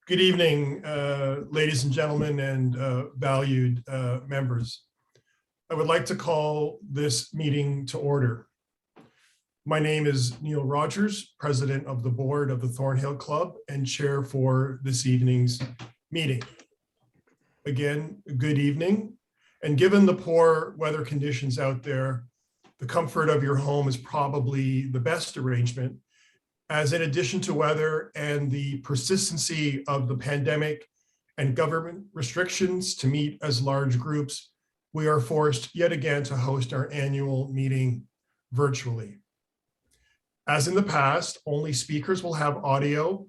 Good evening, ladies and gentlemen, and valued members. I would like to call this meeting to order. My name is Neil Rogers, President of the Board of the Thornhill Club and Chair for this evening's meeting. Again, good evening. And given the poor weather conditions out there, the comfort of your home is probably the best arrangement, as in addition to weather and the persistency of the pandemic and government restrictions to meet as large groups, we are forced yet again to host our annual meeting virtually. As in the past, only speakers will have audio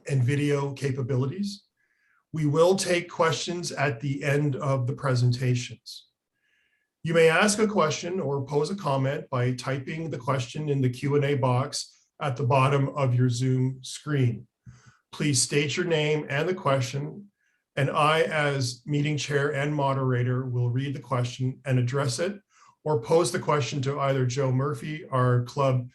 and video capabilities. We will take questions at the end of the presentations. You may ask a question or pose a comment by typing the question in the Q&A box at the bottom of your Zoom screen. Please state your name and the question, and I, as meeting chair and moderator, will read the question and address it, or pose the question to either Joe Murphy, our club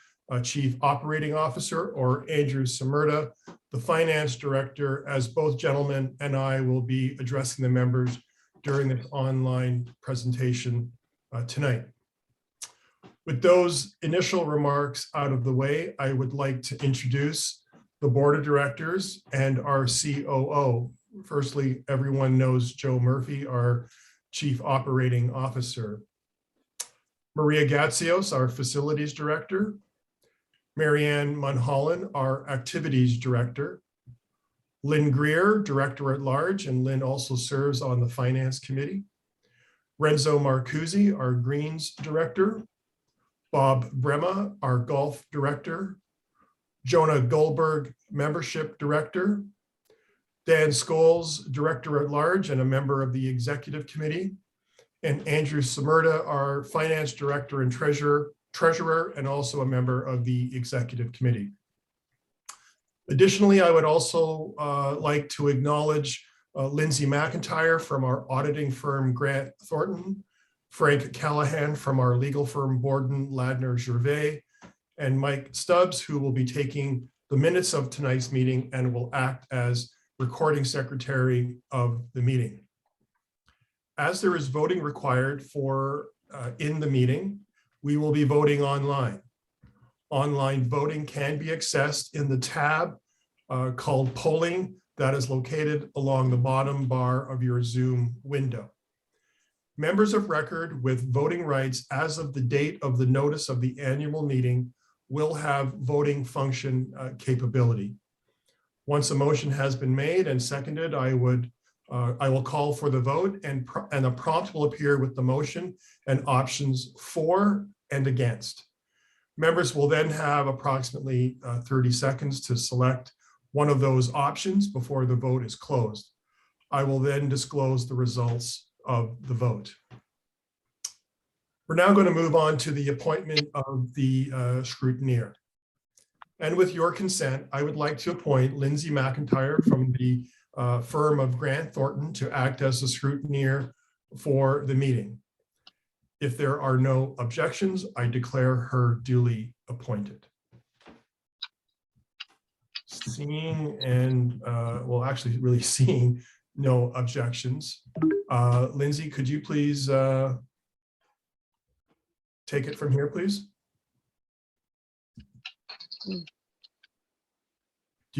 chief operating officer, or Andrew Summerta, the finance director, as both gentlemen and I will be addressing the members during this online presentation tonight. With those initial remarks out of the way, I would like to introduce the board of directors and our COO. Firstly, everyone knows Joe Murphy, our chief operating officer. Maria Gatsios, our facilities director. Marianne Munholland, our activities director. Lynn Greer, director at large, and Lynn also serves on the finance committee. Renzo Marcuzzi, our greens director. Bob Brema, our golf director. Jonah Goldberg, membership director. Dan Scholes, director at large and a member of the executive committee. And Andrew Summerta, our finance director and treasurer, and also a member of the executive committee. Additionally, I would also like to acknowledge Lindsay McIntyre from our auditing firm, Grant Thornton, Frank Callahan from our legal firm, Borden, Ladner, Gervais, and Mike Stubbs, who will be taking the minutes of tonight's meeting and will act as recording secretary of the meeting. As there is voting required for in the meeting, we will be voting online. Online voting can be accessed in the tab called Polling that is located along the bottom bar of your Zoom window. Members of record with voting rights as of the date of the notice of the annual meeting will have voting function capability. Once a motion has been made and seconded, I will call for the vote, and a prompt will appear with the motion and options for and against. Members will then have approximately 30 seconds to select one of those options before the vote is closed. I will then disclose the results of the vote. We're now going to move on to the appointment of the scrutineer. And with your consent, I would like to appoint Lindsay McIntyre from the firm of Grant Thornton to act as the scrutineer for the meeting. If there are no objections, I declare her duly appointed. Seeing and, well, actually really seeing no objections. Lindsay, could you please take it from here, please? Do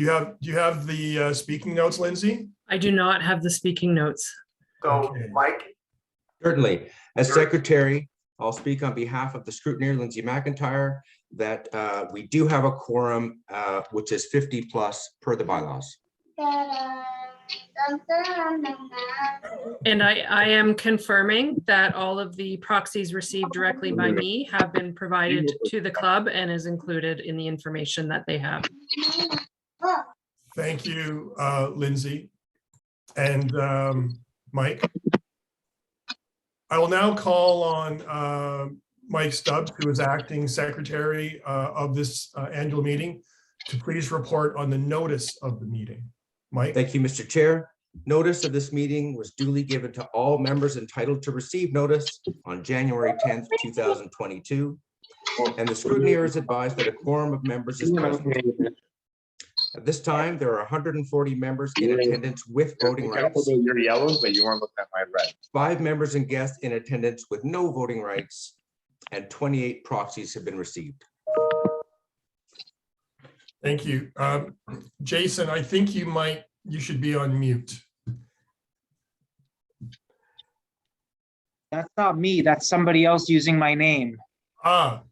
you have the speaking notes, Lindsay? I do not have the speaking notes. So, Okay. Mike? Certainly. As secretary, I'll speak on behalf of the scrutineer, Lindsay McIntyre, that we do have a quorum, which is 50 plus per the bylaws. And I am confirming that all of the proxies received directly by me have been provided to the club and is included in the information that they have. Thank you, Lindsay. And Mike. I will now call on Mike Stubbs, who is acting secretary of this annual meeting, to please report on the notice of the meeting. Mike. Thank you, Mr. Chair. Notice of this meeting was duly given to all members entitled to receive notice on January 10th, 2022. And the scrutineer is advised that a quorum of members is present. At this time, there are 140 members in attendance with voting rights, You're yellow, but you weren't looking at my red. 5 members and guests in attendance with no voting rights, and 28 proxies have been received. Thank you. Jason, I think you should be on mute. That's not me. That's somebody else using my name. Ah.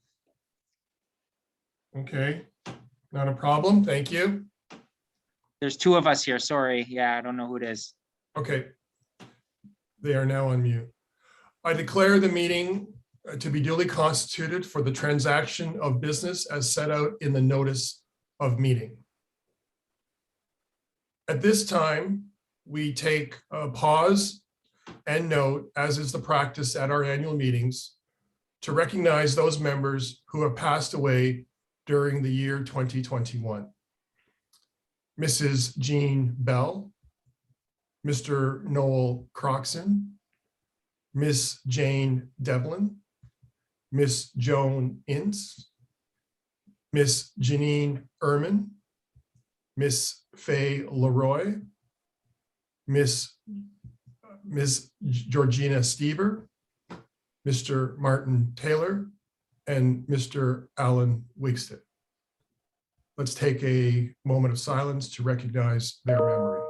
Okay, not a problem. Thank you. There's 2 of us here. Sorry. Yeah, I don't know who it is. Okay. They are now on mute. I declare the meeting to be duly constituted for the transaction of business as set out in the notice of meeting. At this time, we take a pause and note, as is the practice at our annual meetings, to recognize those members who have passed away during the year 2021. Mrs. Jean Bell, Mr. Noel Croxon, Miss Jane Devlin, Miss Joan Ince, Miss Janine Ehrman, Miss Faye Leroy, Miss Georgina Stever, Mr. Martin Taylor, and Mr. Alan Wigston. Let's take a moment of silence to recognize their memory.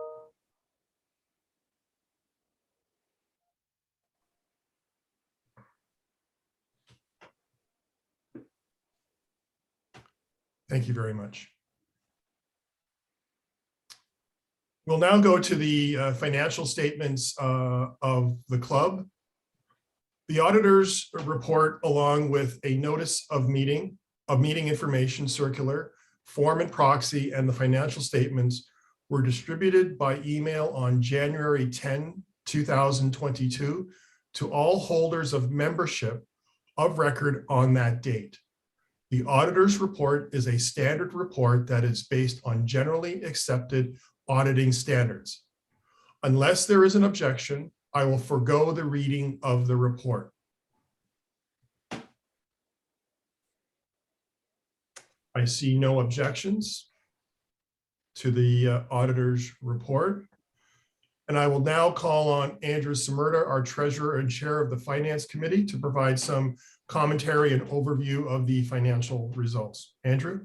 Thank you very much. We'll now go to the financial statements of the club. The auditor's report, along with a notice of meeting information circular, form and proxy, and the financial statements were distributed by email on January 10, 2022 to all holders of membership of record on that date. The auditor's report is a standard report that is based on generally accepted auditing standards. Unless there is an objection, I will forego the reading of the report. I see no objections to the auditor's report. And I will now call on Andrew Summerta, our treasurer and chair of the Finance Committee, to provide some commentary and overview of the financial results. Andrew?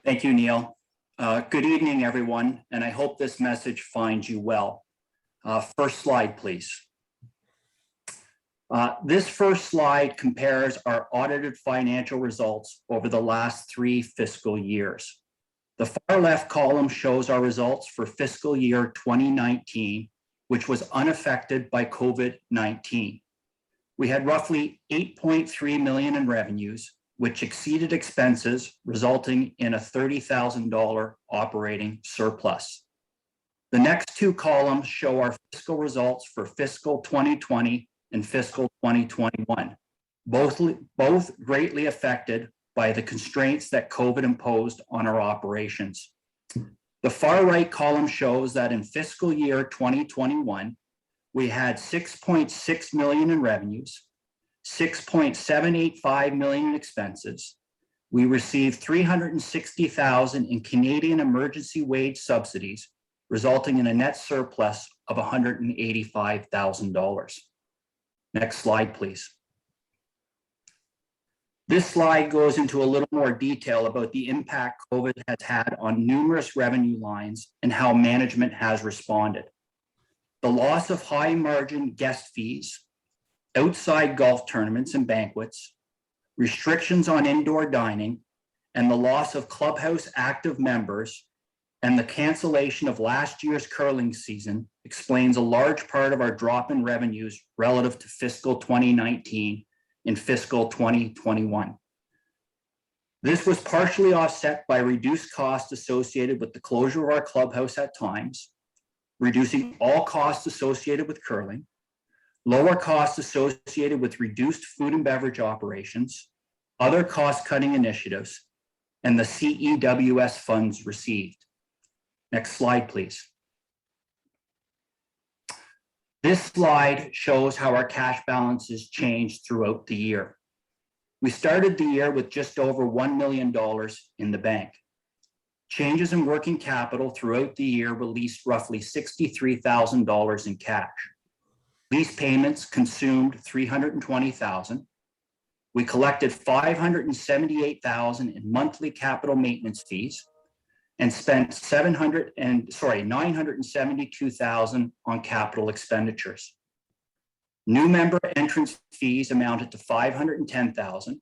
Thank you, Neil. Good evening, everyone, and I hope this message finds you well. First slide, please. This first slide compares our audited financial results over the last 3 fiscal years. The far left column shows our results for fiscal year 2019, which was unaffected by COVID-19. We had roughly $8.3 million in revenues, which exceeded expenses, resulting in a $30,000 operating surplus. The next 2 columns show our fiscal results for fiscal 2020 and fiscal 2021, both greatly affected by the constraints that COVID imposed on our operations. The far right column shows that in fiscal year 2021, we had $6.6 million in revenues, $6.785 million in expenses. We received $360,000 in Canadian emergency wage subsidies, resulting in a net surplus of $185,000. Next slide, please. This slide goes into a little more detail about the impact COVID has had on numerous revenue lines and how management has responded. The loss of high margin guest fees, outside golf tournaments and banquets, restrictions on indoor dining, and the loss of Clubhouse active members and the cancellation of last year's curling season explains a large part of our drop in revenues relative to fiscal 2019 in fiscal 2021. This was partially offset by reduced costs associated with the closure of our clubhouse at times, reducing all costs associated with curling, lower costs associated with reduced food and beverage operations, other cost-cutting initiatives, and the CEWS funds received. Next slide, please. This slide shows how our cash balances changed throughout the year. We started the year with just over $1 million in the bank. Changes in working capital throughout the year released roughly $63,000 in cash. Lease payments consumed $320,000. We collected $578,000 in monthly capital maintenance fees and spent $972,000 on capital expenditures. New member entrance fees amounted to $510,000.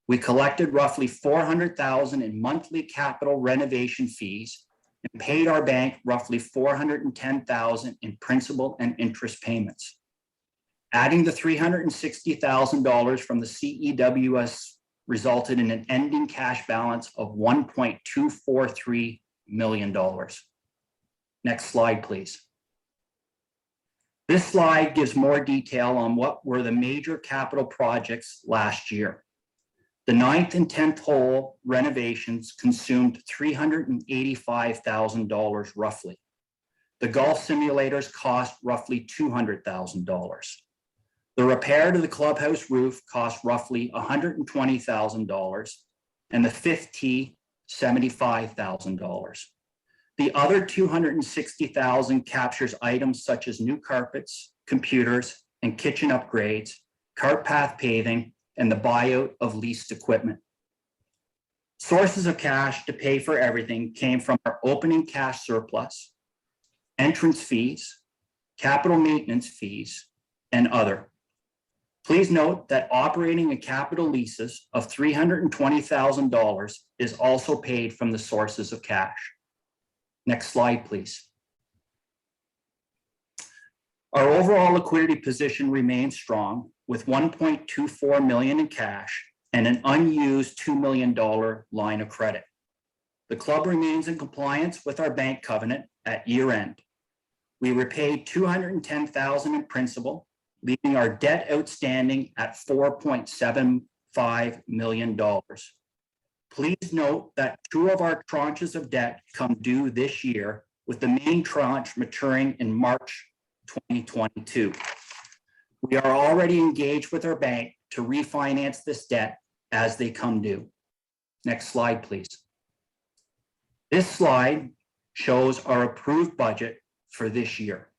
We collected roughly $400,000 in monthly capital renovation fees and paid our bank roughly $410,000 in principal and interest payments. Adding the $360,000 from the CEWS resulted in an ending cash balance of $1.243 million. Next slide, please. This slide gives more detail on what were the major capital projects last year. The 9th and 10th hole renovations consumed $385,000 roughly. The golf simulators cost roughly $200,000. The repair to the clubhouse roof cost roughly $120,000, and the 5th tee, $75,000. The other $260,000 captures items such as new carpets, computers, and kitchen upgrades, cart path paving, and the buyout of leased equipment. Sources of cash to pay for everything came from our opening cash surplus, entrance fees, capital maintenance fees, and other. Please note that operating and capital leases of $320,000 is also paid from the sources of cash. Next slide, please. Our overall liquidity position remains strong with $1.24 million in cash and an unused $2 million line of credit. The club remains in compliance with our bank covenant at year end. We repaid $210,000 in principal, leaving our debt outstanding at $4.75 million. Please note that 2 of our tranches of debt come due this year, with the main tranche maturing in March 2022. We are already engaged with our bank to refinance this debt as they come due. Next slide, please. This slide shows our approved budget for this year.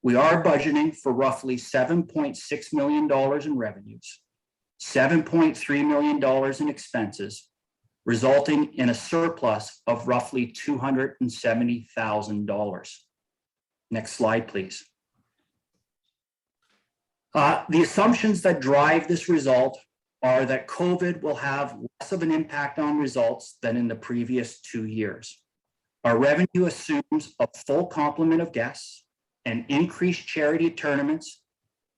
We are budgeting for roughly $7.6 million in revenues, $7.3 million in expenses, resulting in a surplus of roughly $270,000. Next slide, please. The assumptions that drive this result are that COVID will have less of an impact on results than in the previous 2 years. Our revenue assumes a full complement of guests and increased charity tournaments,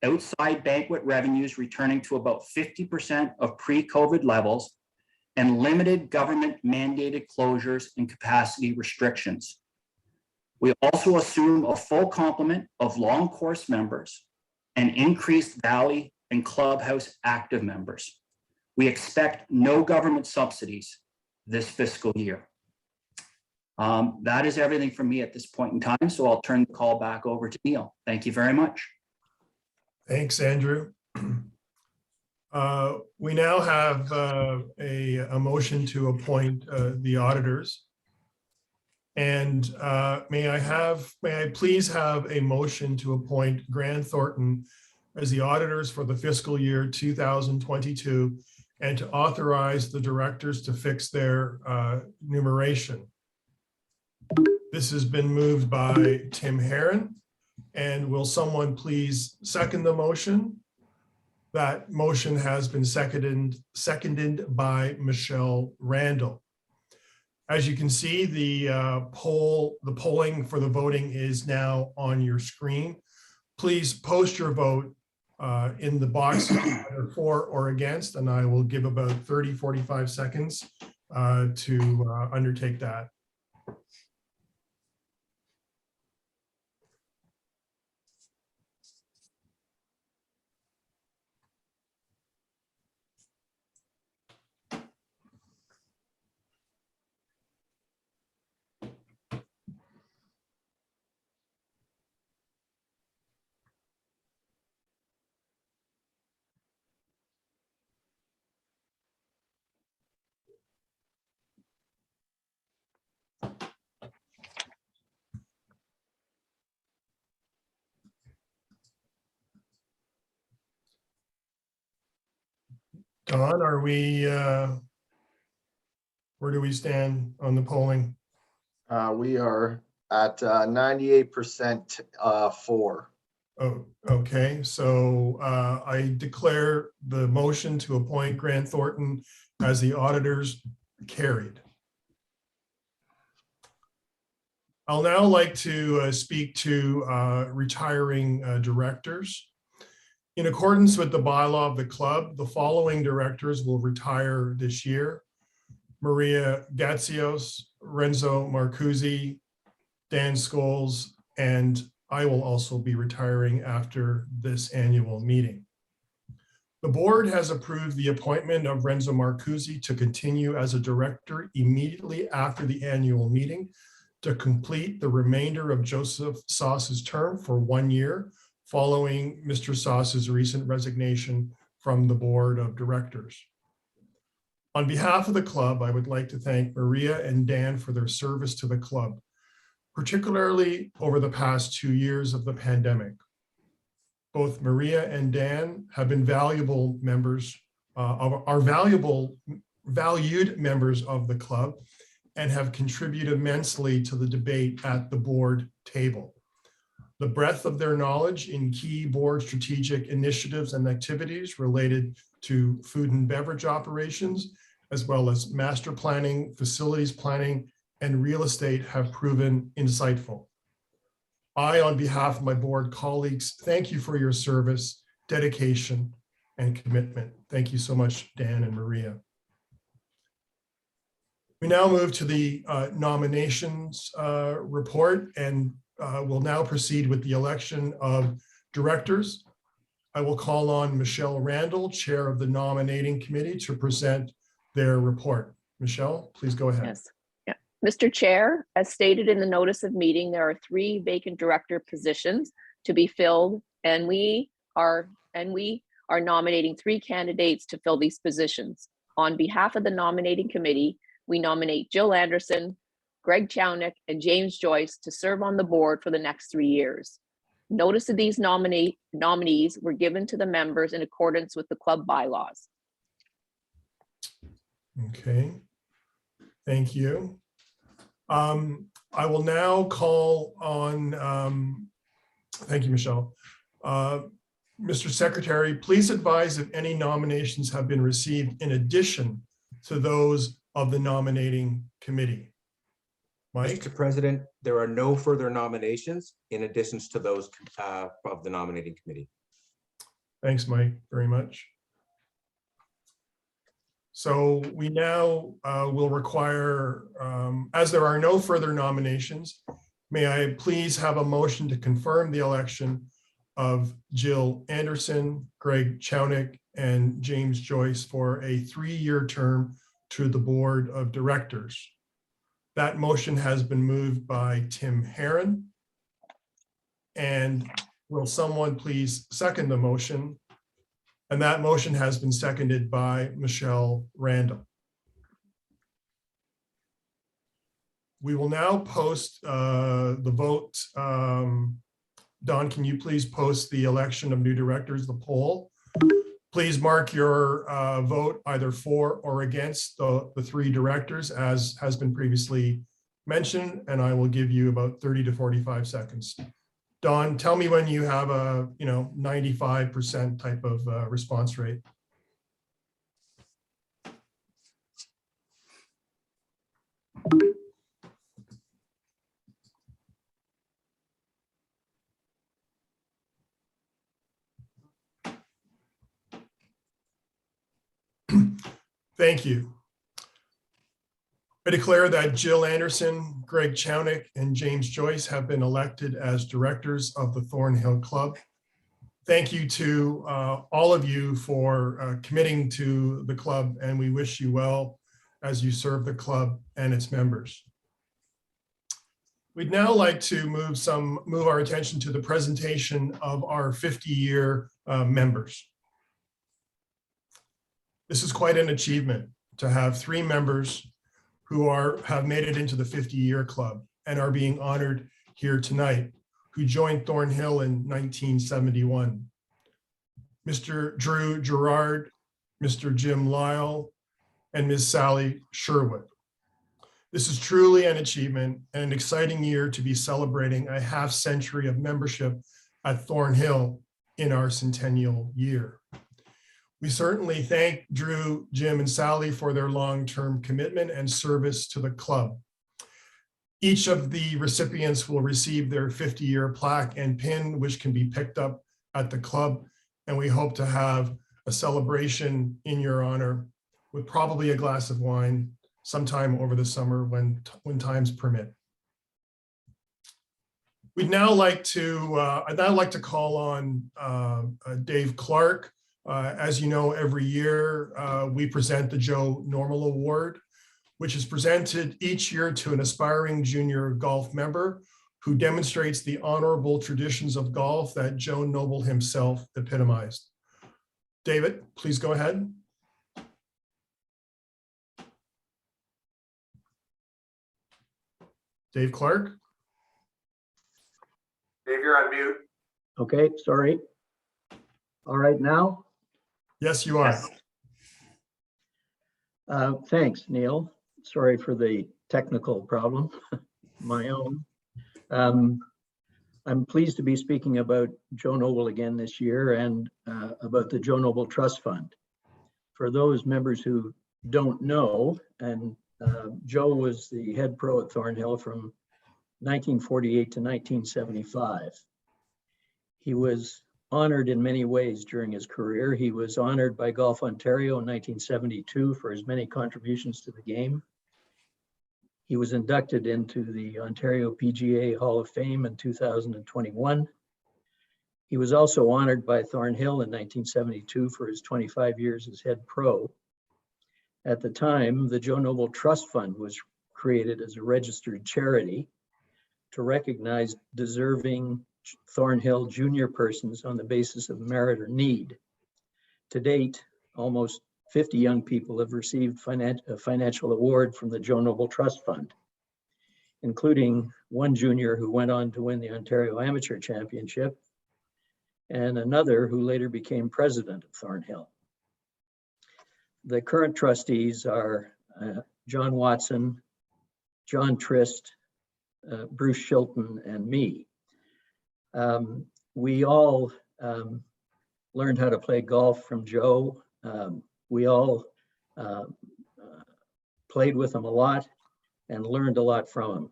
outside banquet revenues returning to about 50% of pre-COVID levels, and limited government mandated closures and capacity restrictions. We also assume a full complement of long course members and increased Valley and Clubhouse active members. We expect no government subsidies this fiscal year. That is everything from me at this point in time, so I'll turn the call back over to Neil. Thank you very much. Thanks, Andrew. We now have a motion to appoint the auditors. And may I please have a motion to appoint Grant Thornton as the auditors for the fiscal year 2022 and to authorize the directors to fix their numeration. This has been moved by Tim Herron. And will someone please second the motion? That motion has been seconded by Michelle Randall. As you can see, the polling for the voting is now on your screen. Please post your vote in the box either for or against, and I will give about 30-45 seconds to undertake that. Don, are we, where do we stand on the polling? We are at 98% for. Oh, okay, so I declare the motion to appoint Grant Thornton as the auditors carried. I'll now like to speak to retiring directors. In accordance with the bylaw of the club, the following directors will retire this year: Maria Gatsios, Renzo Marcuzzi, Dan Scholes, and I will also be retiring after this annual meeting. The board has approved the appointment of Renzo Marcuzzi to continue as a director immediately after the annual meeting to complete the remainder of Joseph Sauce's term for 1 year following Mr. Sauce's recent resignation from the board of directors. On behalf of the club, I would like to thank Maria and Dan for their service to the club, particularly over the past 2 years of the pandemic. Both Maria and Dan have been valuable members valued members of the club and have contributed immensely to the debate at the board table. The breadth of their knowledge in key board strategic initiatives and activities related to food and beverage operations, as well as master planning, facilities planning, and real estate have proven insightful. I, on behalf of my board colleagues, thank you for your service, dedication, and commitment. Thank you so much, Dan and Maria. We now move to the nominations report, and we'll now proceed with the election of directors. I will call on Michelle Randall, Chair of the Nominating Committee, to present their report. Michelle, please go ahead. Yes. Yeah. Mr. Chair, as stated in the notice of meeting, there are 3 vacant director positions to be filled, and we are nominating 3 candidates to fill these positions. On behalf of the nominating committee, we nominate Jill Anderson, Greg Chownick, and James Joyce to serve on the board for the next 3 years. Notice of these nominees were given to the members in accordance with the club bylaws. Okay, thank you. I will now call on, thank you, Michelle. Mr. Secretary, please advise if any nominations have been received in addition to those of the nominating committee. Mike? Mr. President, there are no further nominations in addition to those of the nominating committee. Thanks, Mike, very much. So we now will require, as there are no further nominations, may I please have a motion to confirm the election of Jill Anderson, Greg Chownick, and James Joyce for a 3-year term to the board of directors. That motion has been moved by Tim Herron. And will someone please second the motion? And that motion has been seconded by Michelle Randall. We will now post the vote. Don, can you please post the election of new directors, the poll? Please mark your vote either for or against the 3 directors as has been previously mentioned, and I will give you about 30 to 45 seconds. Don, tell me when you have a 95% type of response rate. Thank you. I declare that Jill Anderson, Greg Chownick, and James Joyce have been elected as directors of the Thornhill Club. Thank you to all of you for committing to the club, and we wish you well as you serve the club and its members. We'd now like to move our attention to the presentation of our 50-year members. This is quite an achievement to have 3 members who have made it into the 50-year club and are being honored here tonight, who joined Thornhill in 1971. Mr. Drew Gerard, Mr. Jim Lyle, and Ms. Sally Sherwood. This is truly an achievement and an exciting year to be celebrating a half century of membership at Thornhill in our centennial year. We certainly thank Drew, Jim, and Sally for their long-term commitment and service to the club. Each of the recipients will receive their 50-year plaque and pin, which can be picked up at the club. And we hope to have a celebration in your honor with probably a glass of wine sometime over the summer when times permit. I'd now like to call on Dave Clark. As you know, every year we present the Joe Normal Award, which is presented each year to an aspiring junior golf member who demonstrates the honorable traditions of golf that Joe Noble himself epitomized. David, please go ahead. Dave Clark. Dave, you're on mute. Okay, sorry. All right now? Yes, you are. Thanks, Neil. Sorry for the technical problem, my own. I'm pleased to be speaking about Joe Noble again this year and about the Joe Noble Trust Fund. For those members who don't know, and Joe was the head pro at Thornhill from 1948 to 1975. He was honored in many ways during his career. He was honored by Golf Ontario in 1972 for his many contributions to the game. He was inducted into the Ontario PGA Hall of Fame in 2021. He was also honored by Thornhill in 1972 for his 25 years as head pro. At the time, the Joe Noble Trust Fund was created as a registered charity to recognize deserving Thornhill junior persons on the basis of merit or need. To date, almost 50 young people have received a financial award from the Joe Noble Trust Fund, including one junior who went on to win the Ontario Amateur Championship and another who later became president of Thornhill. The current trustees are John Watson, John Trist, Bruce Shilton, and me. We all learned how to play golf from Joe. We all played with him a lot and learned a lot from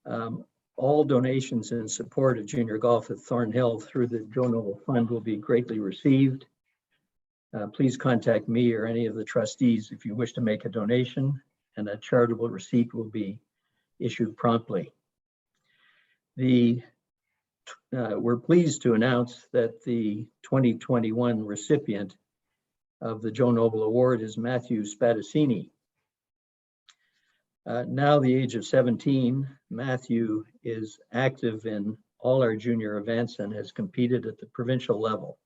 him. All donations in support of junior golf at Thornhill through the Joe Noble Fund will be greatly received. Please contact me or any of the trustees if you wish to make a donation, and a charitable receipt will be issued promptly. We're pleased to announce that the 2021 recipient of the Joe Noble Award is Matthew Spadicini. Now the age of 17, Matthew is active in all our junior events and has competed at the provincial level.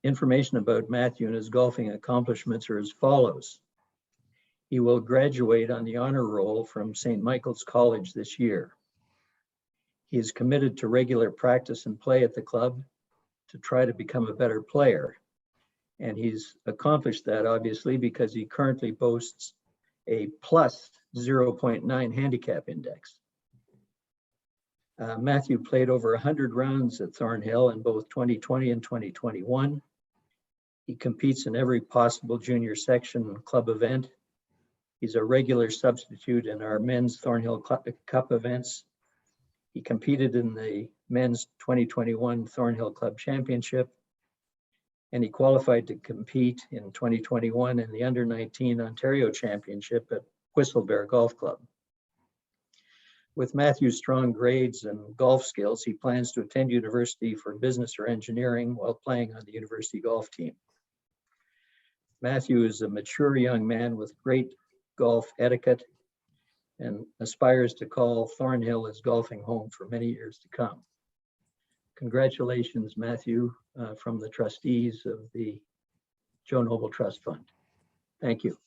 Information about Matthew and his golfing accomplishments are as follows. He will graduate on the honor roll from St. Michael's College this year. He is committed to regular practice and play at the club to try to become a better player. And he's accomplished that obviously because he currently boasts a plus 0.9 handicap index. Matthew played over 100 rounds at Thornhill in both 2020 and 2021. He competes in every possible junior section club event. He's a regular substitute in our men's Thornhill Cup events. He competed in the men's 2021 Thornhill Club Championship, and he qualified to compete in 2021 in the Under-19 Ontario Championship at Whistlebear Golf Club. With Matthew's strong grades and golf skills, he plans to attend university for business or engineering while playing on the university golf team. Matthew is a mature young man with great golf etiquette and aspires to call Thornhill his golfing home for many years to come. Congratulations, Matthew, from the trustees of the Joe Noble Trust Fund. Thank you.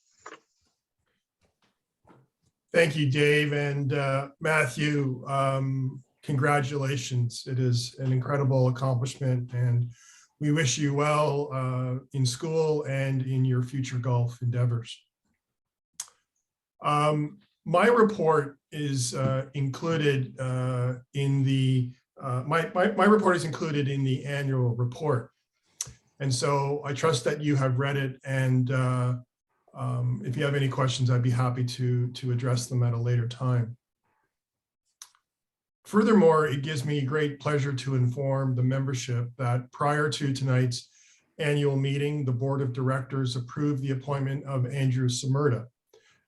Thank you, Dave. And Matthew, congratulations. It is an incredible accomplishment, and We wish you well in school and in your future golf endeavors. My report is included in the my report is included in the annual report, and so I trust that you have read it. And if you have any questions, I'd be happy to address them at a later time. Furthermore, it gives me great pleasure to inform the membership that prior to tonight's annual meeting, the Board of Directors approved the appointment of Andrew Summerta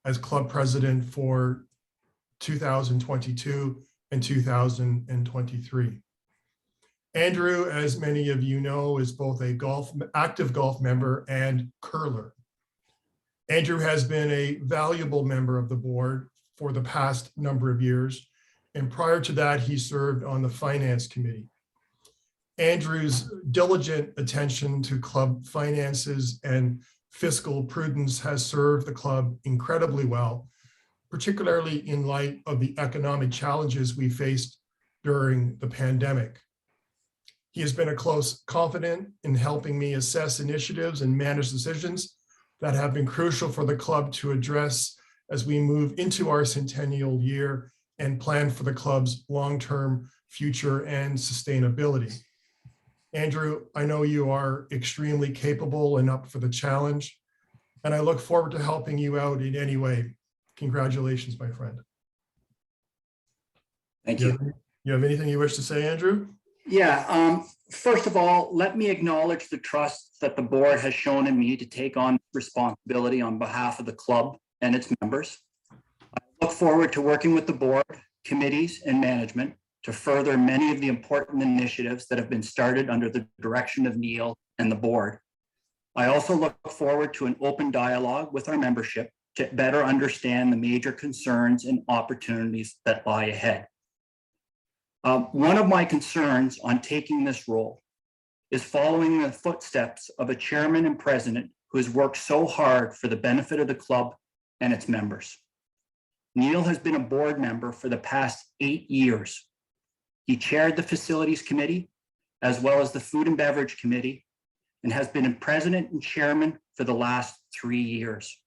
as club president for 2022 and 2023. Andrew, as many of you know, is both a active golf member and curler. Andrew has been a valuable member of the board for the past number of years, and prior to that, he served on the finance committee. Andrew's diligent attention to club finances and fiscal prudence has served the club incredibly well, particularly in light of the economic challenges we faced during the pandemic. He has been a close confidant in helping me assess initiatives and manage decisions that have been crucial for the club to address as we move into our centennial year and plan for the club's long-term future and sustainability. Andrew, I know you are extremely capable and up for the challenge, and I look forward to helping you out in any way. Congratulations, my friend. Thank you. You have anything you wish to say, Andrew? Yeah, first of all, let me acknowledge the trust that the board has shown in me to take on responsibility on behalf of the club and its members. I look forward to working with the board, committees, and management to further many of the important initiatives that have been started under the direction of Neil and the board. I also look forward to an open dialogue with our membership to better understand the major concerns and opportunities that lie ahead. One of my concerns on taking this role is following the footsteps of a chairman and president who has worked so hard for the benefit of the club and its members. Neil has been a board member for the past 8 years. He chaired the facilities committee as well as the food and beverage committee and has been a president and chairman for the last 3 years.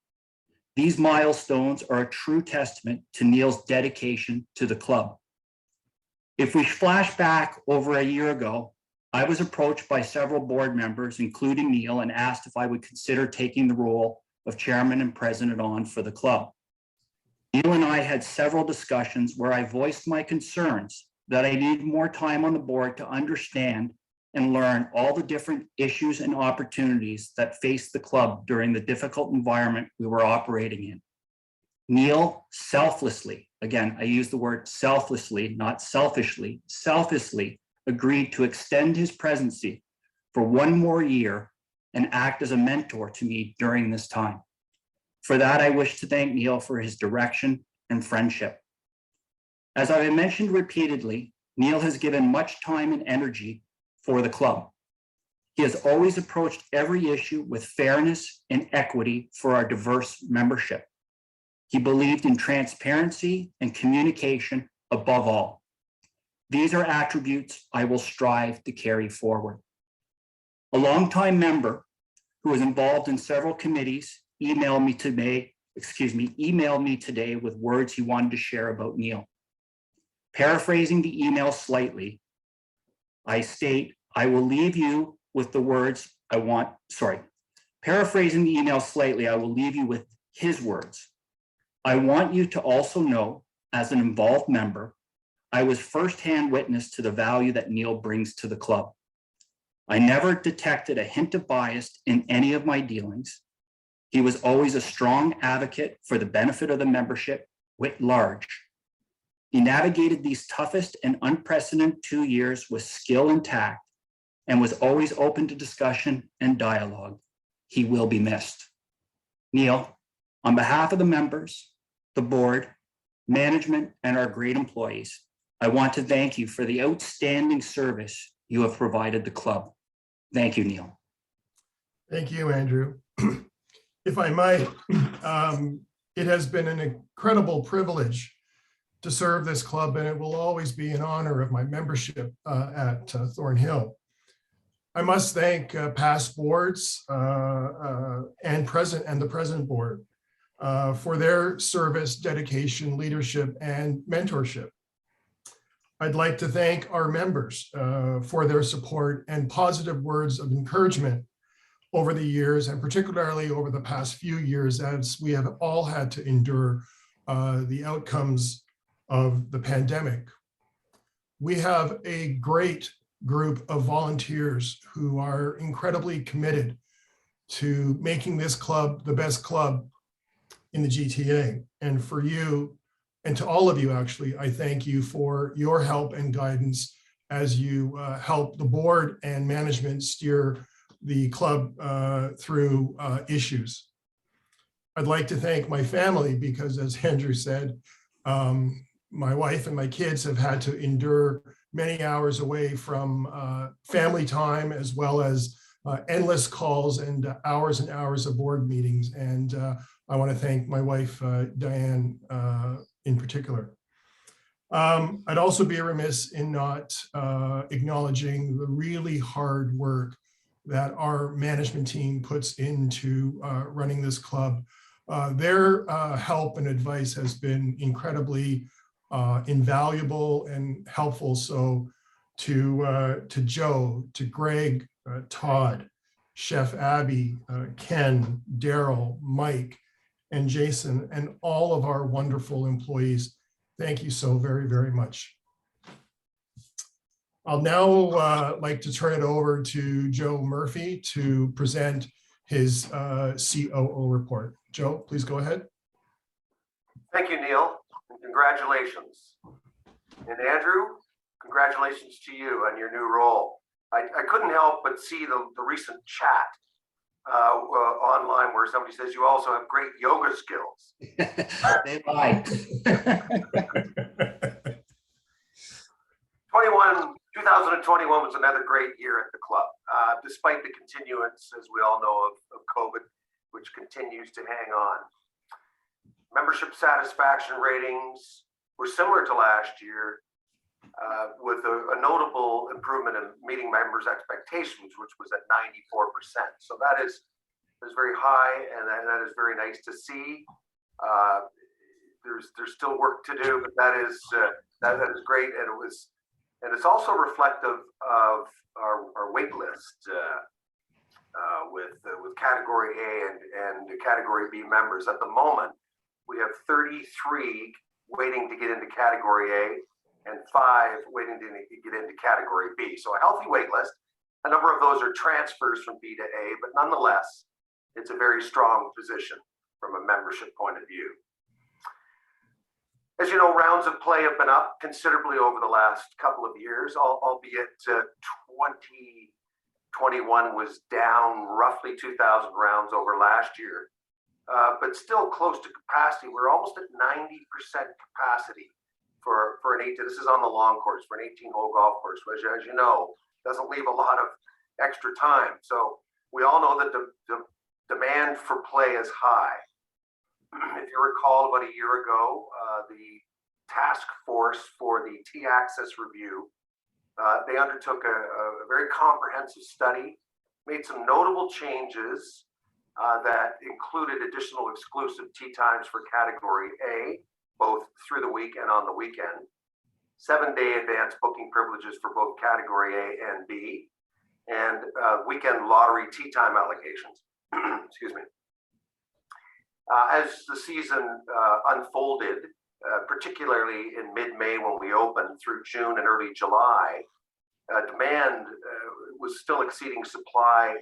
These milestones are a true testament to Neil's dedication to the club. If we flash back over a year ago, I was approached by several board members, including Neil, and asked if I would consider taking the role of chairman and president on for the club. Neil and I had several discussions where I voiced my concerns that I needed more time on the board to understand and learn all the different issues and opportunities that faced the club during the difficult environment we were operating in. Neil selflessly, again, I use the word selflessly, not selfishly, selflessly agreed to extend his presidency for 1 more year and act as a mentor to me during this time. For that, I wish to thank Neil for his direction and friendship. As I have mentioned repeatedly, Neil has given much time and energy for the club. He has always approached every issue with fairness and equity for our diverse membership. He believed in transparency and communication above all. These are attributes I will strive to carry forward. A longtime member who is involved in several committees emailed me today with words he wanted to share about Neil. Paraphrasing the email slightly, I state, I will leave you with the words paraphrasing the email slightly, I will leave you with his words. I want you to also know, as an involved member, I was firsthand witness to the value that Neil brings to the club. I never detected a hint of bias in any of my dealings. He was always a strong advocate for the benefit of the membership writ large. He navigated these toughest and unprecedented 2 years with skill and tact and was always open to discussion and dialogue. He will be missed. Neil, on behalf of the members, the board, management, and our great employees, I want to thank you for the outstanding service you have provided the club. Thank you, Neil. Thank you, Andrew. If I might, it has been an incredible privilege to serve this club, and it will always be an honor of my membership at Thornhill. I must thank past boards and the present board for their service, dedication, leadership, and mentorship. I'd like to thank our members for their support and positive words of encouragement over the years, and particularly over the past few years, as we have all had to endure the outcomes of the pandemic. We have a great group of volunteers who are incredibly committed to making this club the best club in the GTA. And for you, and to all of you actually, I thank you for your help and guidance as you help the board and management steer the club through issues. I'd like to thank my family because, as Andrew said, my wife and my kids have had to endure many hours away from family time, as well as endless calls and hours of board meetings. And I want to thank my wife, Diane, in particular. I'd also be remiss in not acknowledging the really hard work that our management team puts into running this club. Their help and advice has been incredibly invaluable and helpful. So to Joe, to Greg, Todd, Chef Abby, Ken, Daryl, Mike, and Jason, and all of our wonderful employees, thank you so very, very much. I'll now like to turn it over to Joe Murphy to present his COO report. Joe, please go ahead. Thank you, Neil, and congratulations. And Andrew, congratulations to you on your new role. I couldn't help but see the recent chat online where somebody says you also have great yoga skills. They lied. 2021 was another great year at the club, despite the continuance, as we all know, of COVID, which continues to hang on. Membership satisfaction ratings were similar to last year, with a notable improvement in meeting members' expectations, which was at 94%. So that is very high, and that is very nice to see. There's still work to do, but that is great, and it's also reflective of our wait list with Category A and Category B members. At the moment, we have 33 waiting to get into Category A and 5 waiting to get into Category B. So a healthy wait list. A number of those are transfers from B to A, but nonetheless, it's a very strong position from a membership point of view. As you know, rounds of play have been up considerably over the last couple of years, albeit 2021 was down roughly 2,000 rounds over last year, but still close to capacity. We're almost at 90% capacity for an 18. This is on the long course, for an 18-hole golf course, which, as you know, doesn't leave a lot of extra time. So we all know that the demand for play is high. If you recall, about a year ago, the task force for the T-Access review, they undertook a very comprehensive study, made some notable changes that included additional exclusive tee times for Category A, both through the week and on the weekend, 7-day advance booking privileges for both Category A and B, and weekend lottery tee time allocations. Excuse me. As the season unfolded, particularly in mid-May when we opened through June and early July, demand was still exceeding supply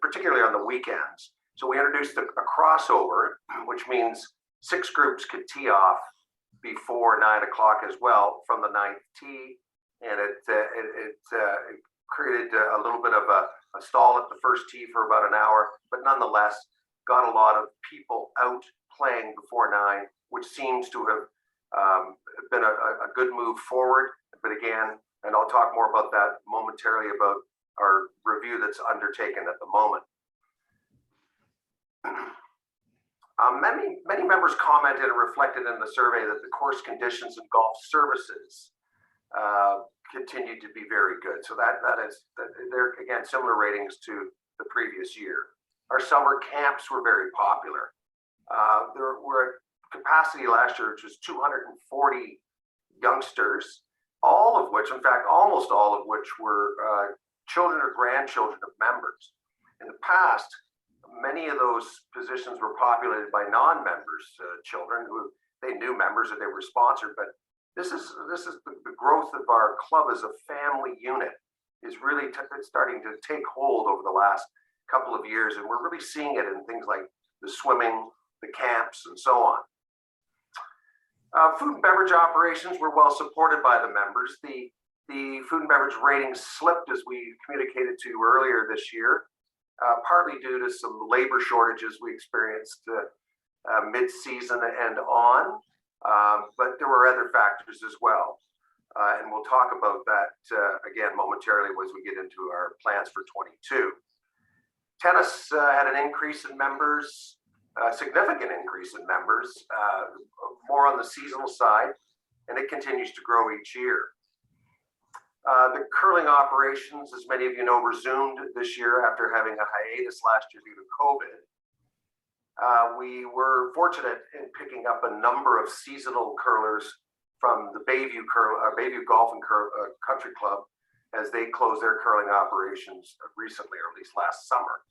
particularly on the weekends. So we introduced a crossover, which means 6 groups could tee off before 9 o'clock as well from the 9th tee, and it created a little bit of a stall at the first tee for about an hour, but nonetheless got a lot of people out playing before 9, which seems to have been a good move forward. But again, and I'll talk more about that momentarily, about our review that's undertaken at the moment. Many members commented and reflected in the survey that the course conditions and golf services continued to be very good. So they're again similar ratings to the previous year. Our summer camps were very popular. There were capacity last year, which was 240 youngsters, all of which, in fact, almost all of which were children or grandchildren of members. In the past, many of those positions were populated by non-members, children who they knew members or they were sponsored. But this is the growth of our club as a family unit is really starting to take hold over the last couple of years, and we're really seeing it in things like the swimming, the camps, and so on. Food and beverage operations were well supported by the members. The food and beverage ratings slipped, as we communicated to you earlier this year, partly due to some labor shortages we experienced mid-season and on, but there were other factors as well. And we'll talk about that again momentarily as we get into our plans for 22. Tennis had an increase in members, a significant increase in members, more on the seasonal side, and it continues to grow each year. The curling operations, as many of you know, resumed this year after having a hiatus last year due to COVID. We were fortunate in picking up a number of seasonal curlers from the Bayview Golf and Country Club as they closed their curling operations recently, or at least last summer.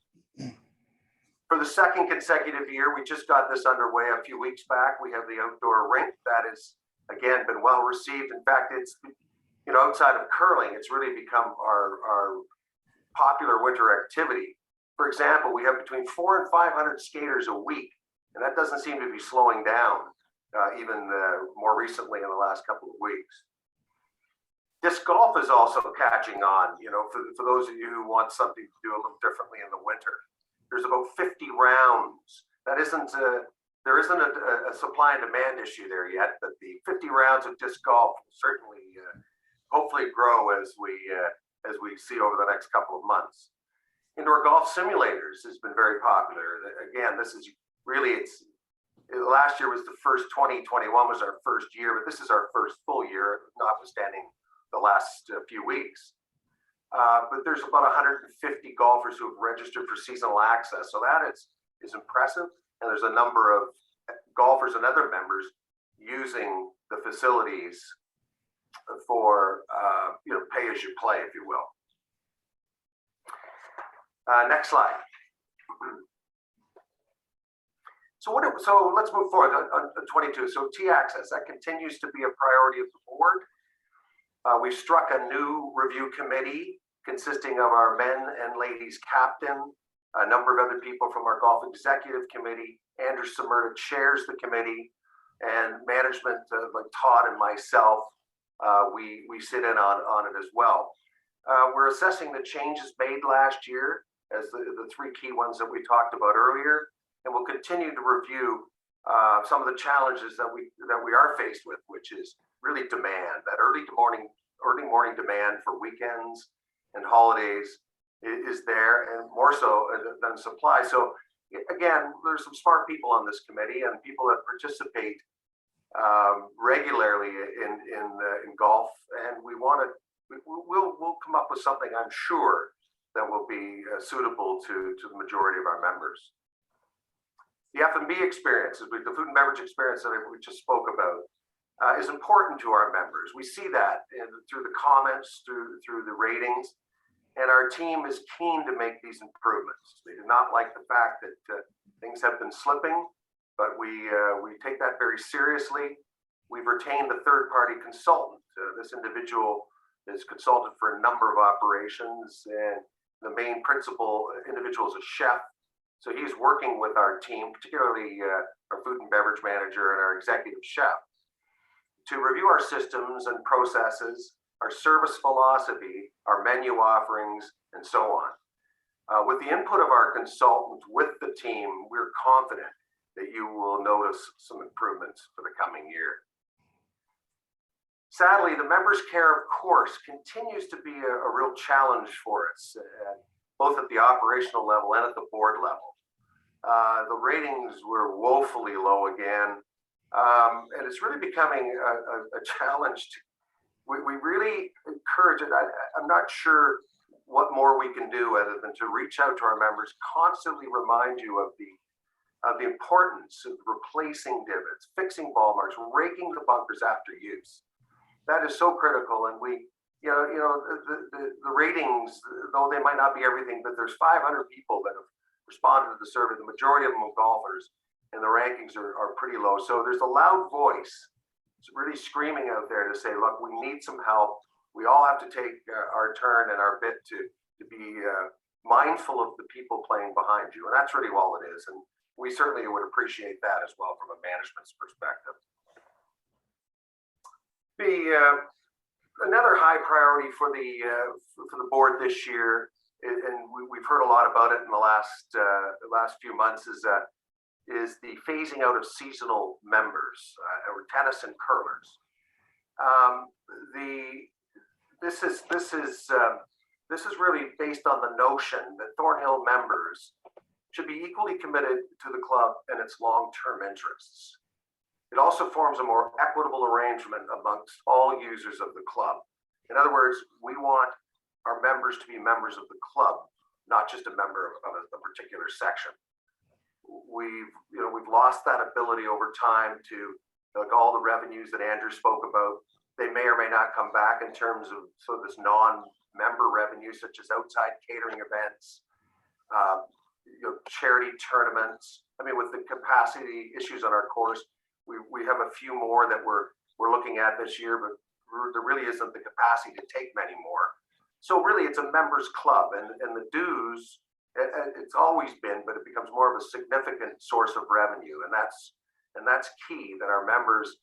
For the second consecutive year, we just got this underway a few weeks back. We have the outdoor rink that has, again, been well received. In fact, it's, you know, outside of curling, it's really become our popular winter activity. For example, we have between 400 and 500 skaters a week, and that doesn't seem to be slowing down even more recently in the last couple of weeks. Disc golf is also catching on, you know, for those of you who want something to do a little differently in the winter. There's about 50 rounds. There isn't a supply and demand issue there yet, but the 50 rounds of disc golf will certainly, hopefully grow as we see over the next couple of months. Indoor golf simulators has been very popular. Again, this is really, last year was the first, 2021 was our first year, but this is our first full year, notwithstanding the last few weeks. But there's about 150 golfers who have registered for seasonal access. So that is impressive. And there's a number of golfers and other members using the facilities for, you know, pay as you play, if you will. Next slide. So let's move forward on 22. So T-Access, that continues to be a priority of the board. We struck a new review committee consisting of our men and ladies captain, a number of other people from our golf executive committee. Andrew Summerta chairs the committee, and management like Todd and myself, we sit in on it as well. We're assessing the changes made last year as the three key ones that we talked about earlier, and we'll continue to review some of the challenges that we are faced with, which is really demand. That early morning demand for weekends and holidays is there, and more so than supply. So again, there's some smart people on this committee and people that participate regularly in golf, and we'll come up with something, I'm sure, that will be suitable to the majority of our members. The F&B experience, the food and beverage experience that we just spoke about, is important to our members. We see that through the comments, through the ratings, and our team is keen to make these improvements. They do not like the fact that things have been slipping, but we take that very seriously. We've retained a third-party consultant. This individual is consulted for a number of operations, and the main principal individual is a chef. So he's working with our team, particularly our food and beverage manager and our executive chef, to review our systems and processes, our service philosophy, our menu offerings, and so on. With the input of our consultant with the team, we're confident that you will notice some improvements for the coming year. Sadly, the members' care, of course, continues to be a real challenge for us, both at the operational level and at the board level. The ratings were woefully low again, and it's really becoming a challenge we really encourage it. I'm not sure what more we can do other than to reach out to our members, constantly remind you of the importance of replacing divots, fixing ball marks, raking the bunkers after use. That is so critical. And we, the ratings, though they might not be everything, but there's 500 people that have responded to the survey. The majority of them are golfers, and the rankings are pretty low. So there's a loud voice really screaming out there to say, look, we need some help. We all have to take our turn and our bit to be mindful of the people playing behind you. And that's really all it is. And we certainly would appreciate that as well from a management's perspective. Another high priority for the board this year, and we've heard a lot about it in the last few months, is the phasing out of seasonal members or tennis and curlers. This is really based on the notion that Thornhill members should be equally committed to the club and its long-term interests. It also forms a more equitable arrangement amongst all users of the club. In other words, we want our members to be members of the club, not just a member of a particular section. We've lost that ability over time to, like, all the revenues that Andrew spoke about. They may or may not come back in terms of this non-member revenue, such as outside catering events, charity tournaments. I mean, with the capacity issues on our course, we have a few more that we're looking at this year, but there really isn't the capacity to take many more. So really, it's a members club, and the dues, it's always been, but it becomes more of a significant source of revenue, and that's key, that our members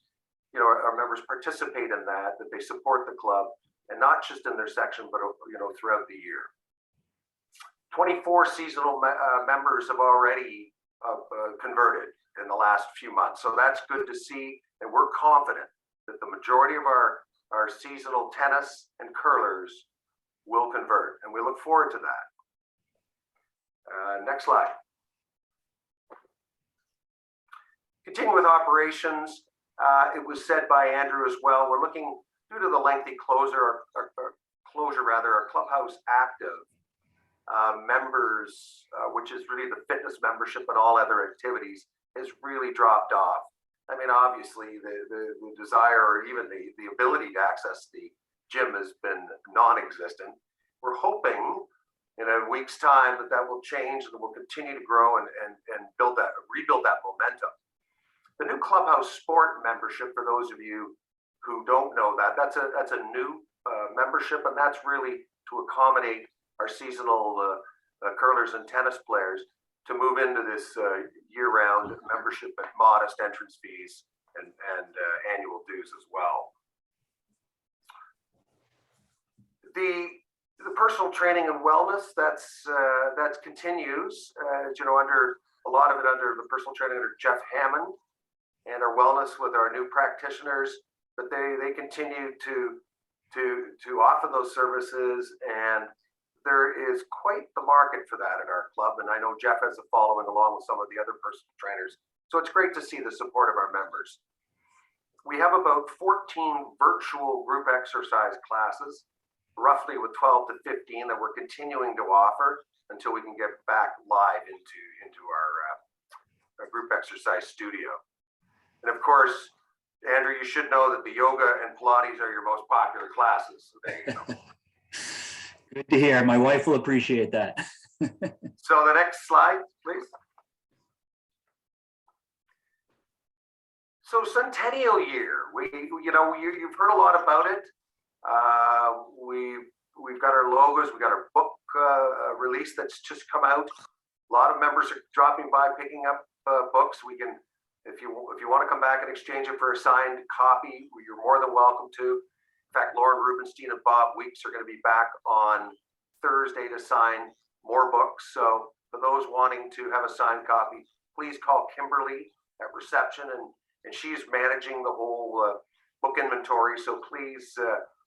participate in that they support the club, and not just in their section, but throughout the year. 24 seasonal members have already converted in the last few months, so that's good to see, and we're confident that the majority of our seasonal tennis and curlers will convert, and we look forward to that. Next slide. Continuing with operations, it was said by Andrew as well, we're looking, due to the lengthy closure, our Clubhouse active members, which is really the fitness membership and all other activities, has really dropped off. I mean, obviously, the desire or even the ability to access the gym has been non-existent. We're hoping in a week's time that will change and we'll continue to grow and rebuild that momentum. The new Clubhouse Sport membership, for those of you who don't know that's a new membership, and that's really to accommodate our seasonal curlers and tennis players to move into this year-round membership at modest entrance fees and annual dues as well. The personal training and wellness, that continues, under a lot of it under the personal training under Jeff Hammond, and our wellness with our new practitioners, but they continue to offer those services, and there is quite the market for that at our club, and I know Jeff has a following along with some of the other personal trainers, so it's great to see the support of our members. We have about 14 virtual group exercise classes, roughly with 12 to 15 that we're continuing to offer until we can get back live into our group exercise studio. And of course, Andrew, you should know that the yoga and Pilates are your most popular classes. So there you go. Good to hear. My wife will appreciate that. So the next slide, please. So Centennial Year, you've heard a lot about it. We've got our logos, we've got our book release that's just come out. A lot of members are dropping by, picking up books. We can, if you want to come back and exchange it for a signed copy, you're more than welcome to. In fact, Lauren Rubenstein and Bob Weeks are going to be back on Thursday to sign more books. So for those wanting to have a signed copy, please call Kimberly at reception, and she's managing the whole book inventory. So please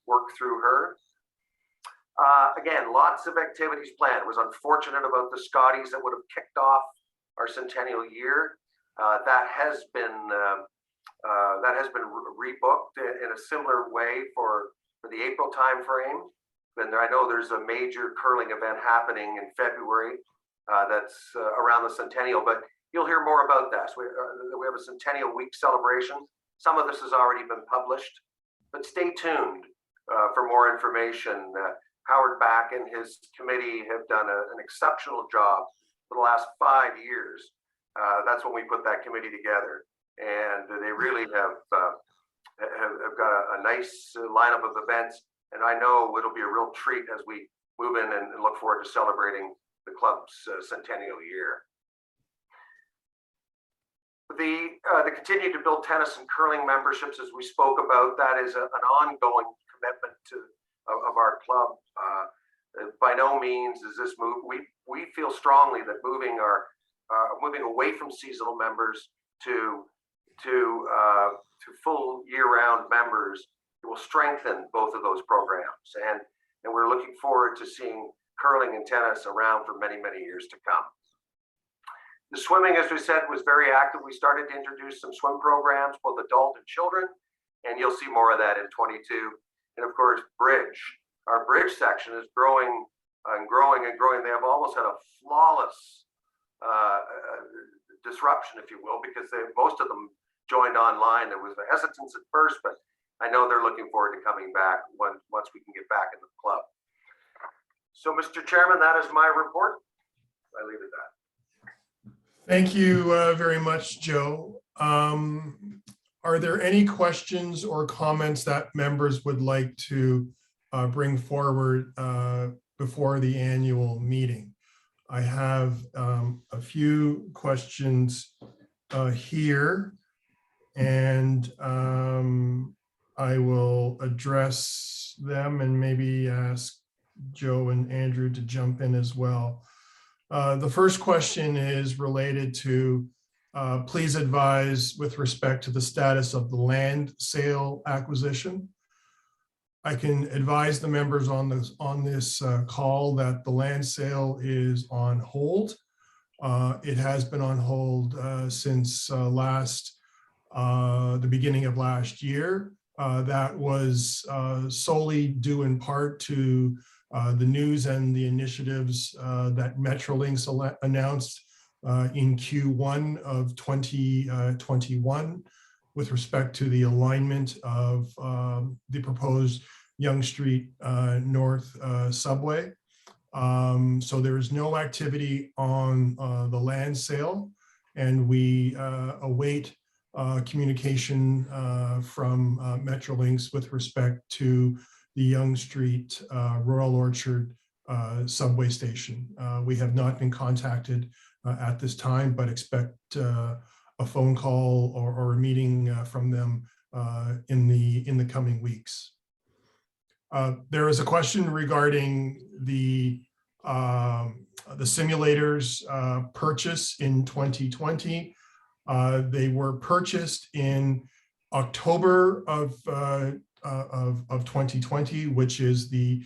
work through her. Again, lots of activities planned. It was unfortunate about the Scotties that would have kicked off our Centennial Year. That has been rebooked in a similar way for for the April timeframe. Then I know there's a major curling event happening in February that's around the centennial, but you'll hear more about that. So we have a Centennial Week celebration. Some of this has already been published, but stay tuned for more information. Howard Back and his committee have done an exceptional job for the last 5 years. That's when we put that committee together, and they really have got a nice lineup of events. And I know it'll be a real treat as we move in and look forward to celebrating the club's centennial year. The continue to build tennis and curling memberships, as we spoke about, that is an ongoing commitment of our club. By no means is this move. We feel strongly that moving away from seasonal members to full year-round members will strengthen both of those programs, and we're looking forward to seeing curling and tennis around for many years to come. The swimming, as we said, was very active. We started to introduce some swim programs, both adult and children, and you'll see more of that in 22. And of course, bridge. Our bridge section is growing and growing and growing. They have almost had a flawless disruption, if you will, because most of them joined online. There was a hesitance at first, but I know they're looking forward to coming back once we can get back in the club. So, Mr. Chairman, that is my report. I leave it at that. Thank you very much, Joe. Are there any questions or comments that members would like to bring forward before the annual meeting? I have a few questions here, and I will address them and maybe ask Joe and Andrew to jump in as well. The first question is related to please advise with respect to the status of the land sale acquisition. I can advise the members on this call that the land sale is on hold. It has been on hold since the beginning of last year. That was solely due in part to the news and the initiatives that Metrolinx announced in Q1 of 2021 with respect to the alignment of the proposed Yonge Street North subway. So there is no activity on the land sale, and we await communication from Metrolinx with respect to the Yonge Street Royal Orchard subway station. We have not been contacted at this time, but expect a phone call or a meeting from them in the coming weeks. There is a question regarding the simulators purchase in 2020. They were purchased in October of 2020, which was the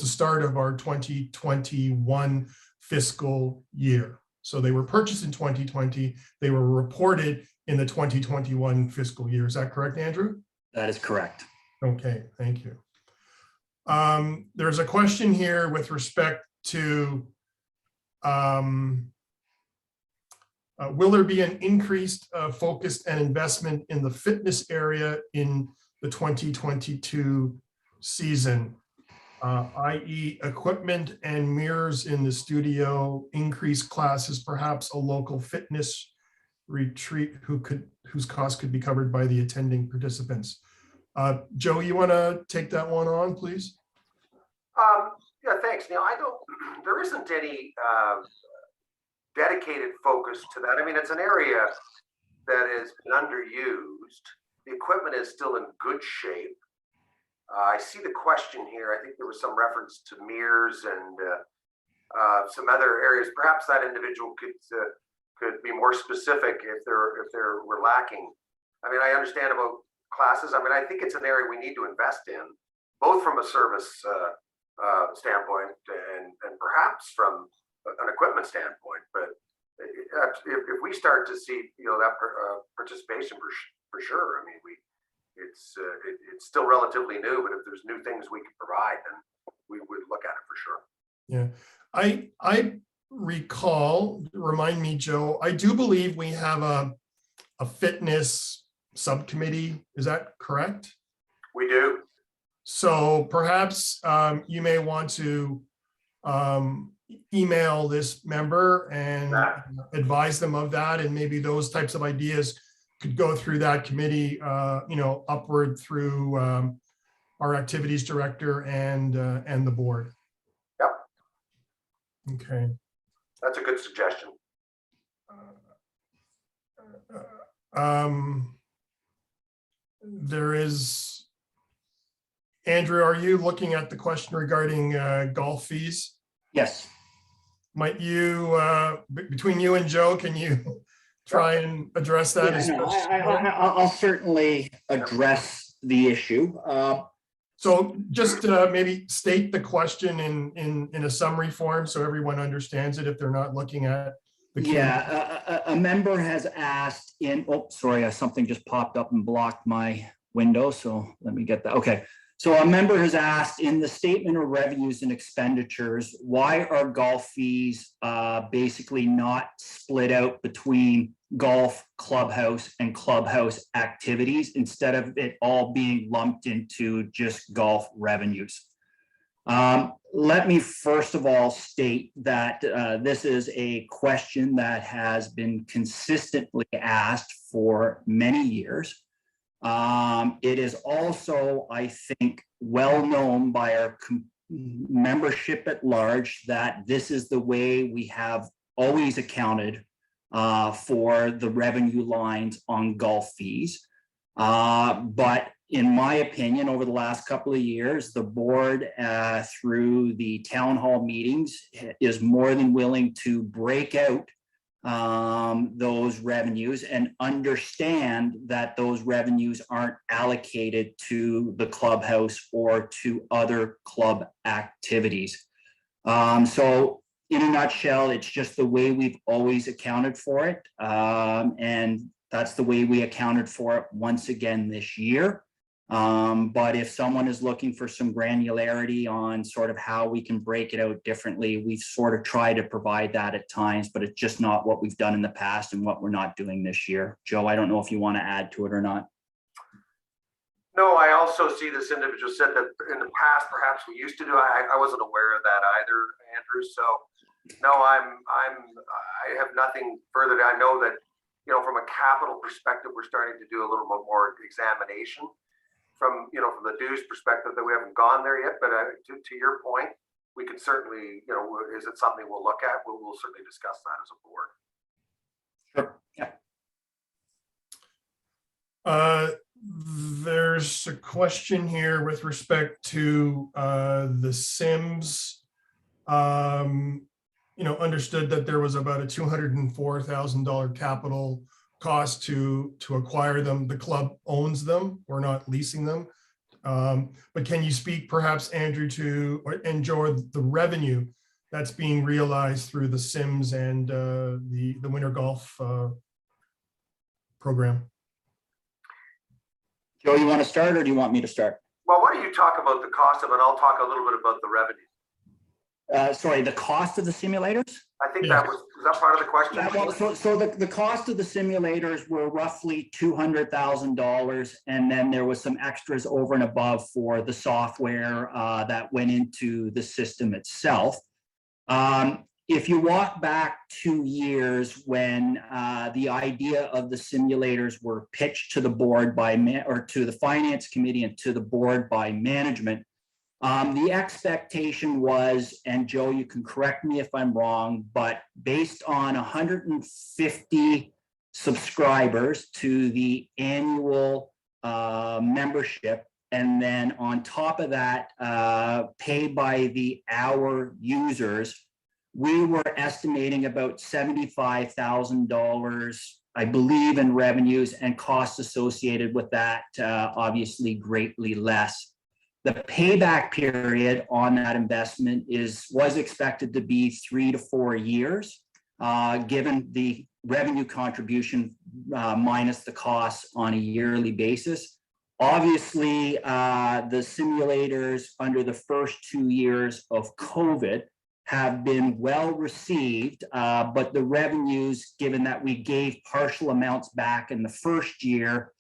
start of our 2021 fiscal year. So they were purchased in 2020. They were reported in the 2021 fiscal year. Is that correct, Andrew? That is correct. Okay, thank you. There's a question here with respect to will there be an increased focus and investment in the fitness area in the 2022 season, i.e. equipment and mirrors in the studio, increased classes, perhaps a local fitness retreat whose cost could be covered by the attending participants? Joe, you want to take that one on, please? Yeah, thanks, Neil. There isn't any dedicated focus to that. I mean, it's an area that has been underused. The equipment is still in good shape. I see the question here. I think there was some reference to mirrors and some other areas. Perhaps that individual could be more specific if there were lacking. I mean, I understand about classes. I mean, I think it's an area we need to invest in, both from a service standpoint and perhaps from an equipment standpoint. But if we start to see, that participation for sure, I mean, it's still relatively new, but if there's new things we can provide, then we would look at it for sure. Yeah, I recall, remind me, Joe, I do believe we have a fitness subcommittee. Is that correct? We do. So perhaps you may want to email this member and advise them of that, and maybe those types of ideas could go through that committee, upward through our activities director and the board. Yep. Okay. That's a good suggestion. There is, Andrew, are you looking at the question regarding golf fees? Yes. Might you, between you and Joe, can you try and address that? Yeah, as no, best you can? I'll certainly address the issue. So just maybe state the question in a summary form so everyone understands it if they're not looking at the Q&A. Yeah, a member has asked in, oh, sorry, something just popped up and blocked my window. So let me get that. Okay. So a member has asked in the statement of revenues and expenditures, why are golf fees basically not split out between golf, clubhouse, and clubhouse activities instead of it all being lumped into just golf revenues? Let me first of all state that this is a question that has been consistently asked for many years. It is also, I think, well known by our membership at large that this is the way we have always accounted for the revenue lines on golf fees. But in my opinion, over the last couple of years, the board through the town hall meetings is more than willing to break out those revenues and understand that those revenues aren't allocated to the clubhouse or to other club activities. So in a nutshell, it's just the way we've always accounted for it. And that's the way we accounted for it once again this year. But if someone is looking for some granularity on sort of how we can break it out differently, we've sort of tried to provide that at times, but it's just not what we've done in the past and what we're not doing this year. Joe, I don't know if you want to add to it or not. No, I also see this individual said that in the past, perhaps we used to do. I wasn't aware of that either, Andrew. So no, I have nothing further. I know that, from a capital perspective, we're starting to do a little bit more examination from the dues perspective that we haven't gone there yet. But to your point, we can certainly, is it something we'll look at? We'll certainly discuss that as a board. Sure. Yeah. There's a question here with respect to the Sims. Understood that there was about a $204,000 capital cost to acquire them. The club owns them. We're not leasing them. But can you speak perhaps, Andrew, to enjoy the revenue that's being realized through the Sims and the winter golf program? Joe, you want to start or do you want me to start? Well, why don't you talk about the cost of it? I'll talk a little bit about the revenue. Sorry, the cost of the simulators? I think that was that part of the question? So the cost of the simulators were roughly $200,000. And then there was some extras over and above for the software that went into the system itself. If you walk back 2 years when the idea of the simulators were pitched to the board to the finance committee and to the board by management, the expectation was, and Joe, you can correct me if I'm wrong, but based on 150 subscribers to the annual membership, and then on top of that, pay by the hour users, we were estimating about $75,000, I believe, in revenues, and costs associated with that, obviously greatly less. The payback period on that investment was expected to be 3 to 4 years, given the revenue contribution minus the costs on a yearly basis. Obviously, the simulators under the first 2 years of COVID have been well received, but the revenues, given that we gave partial amounts back in the first year,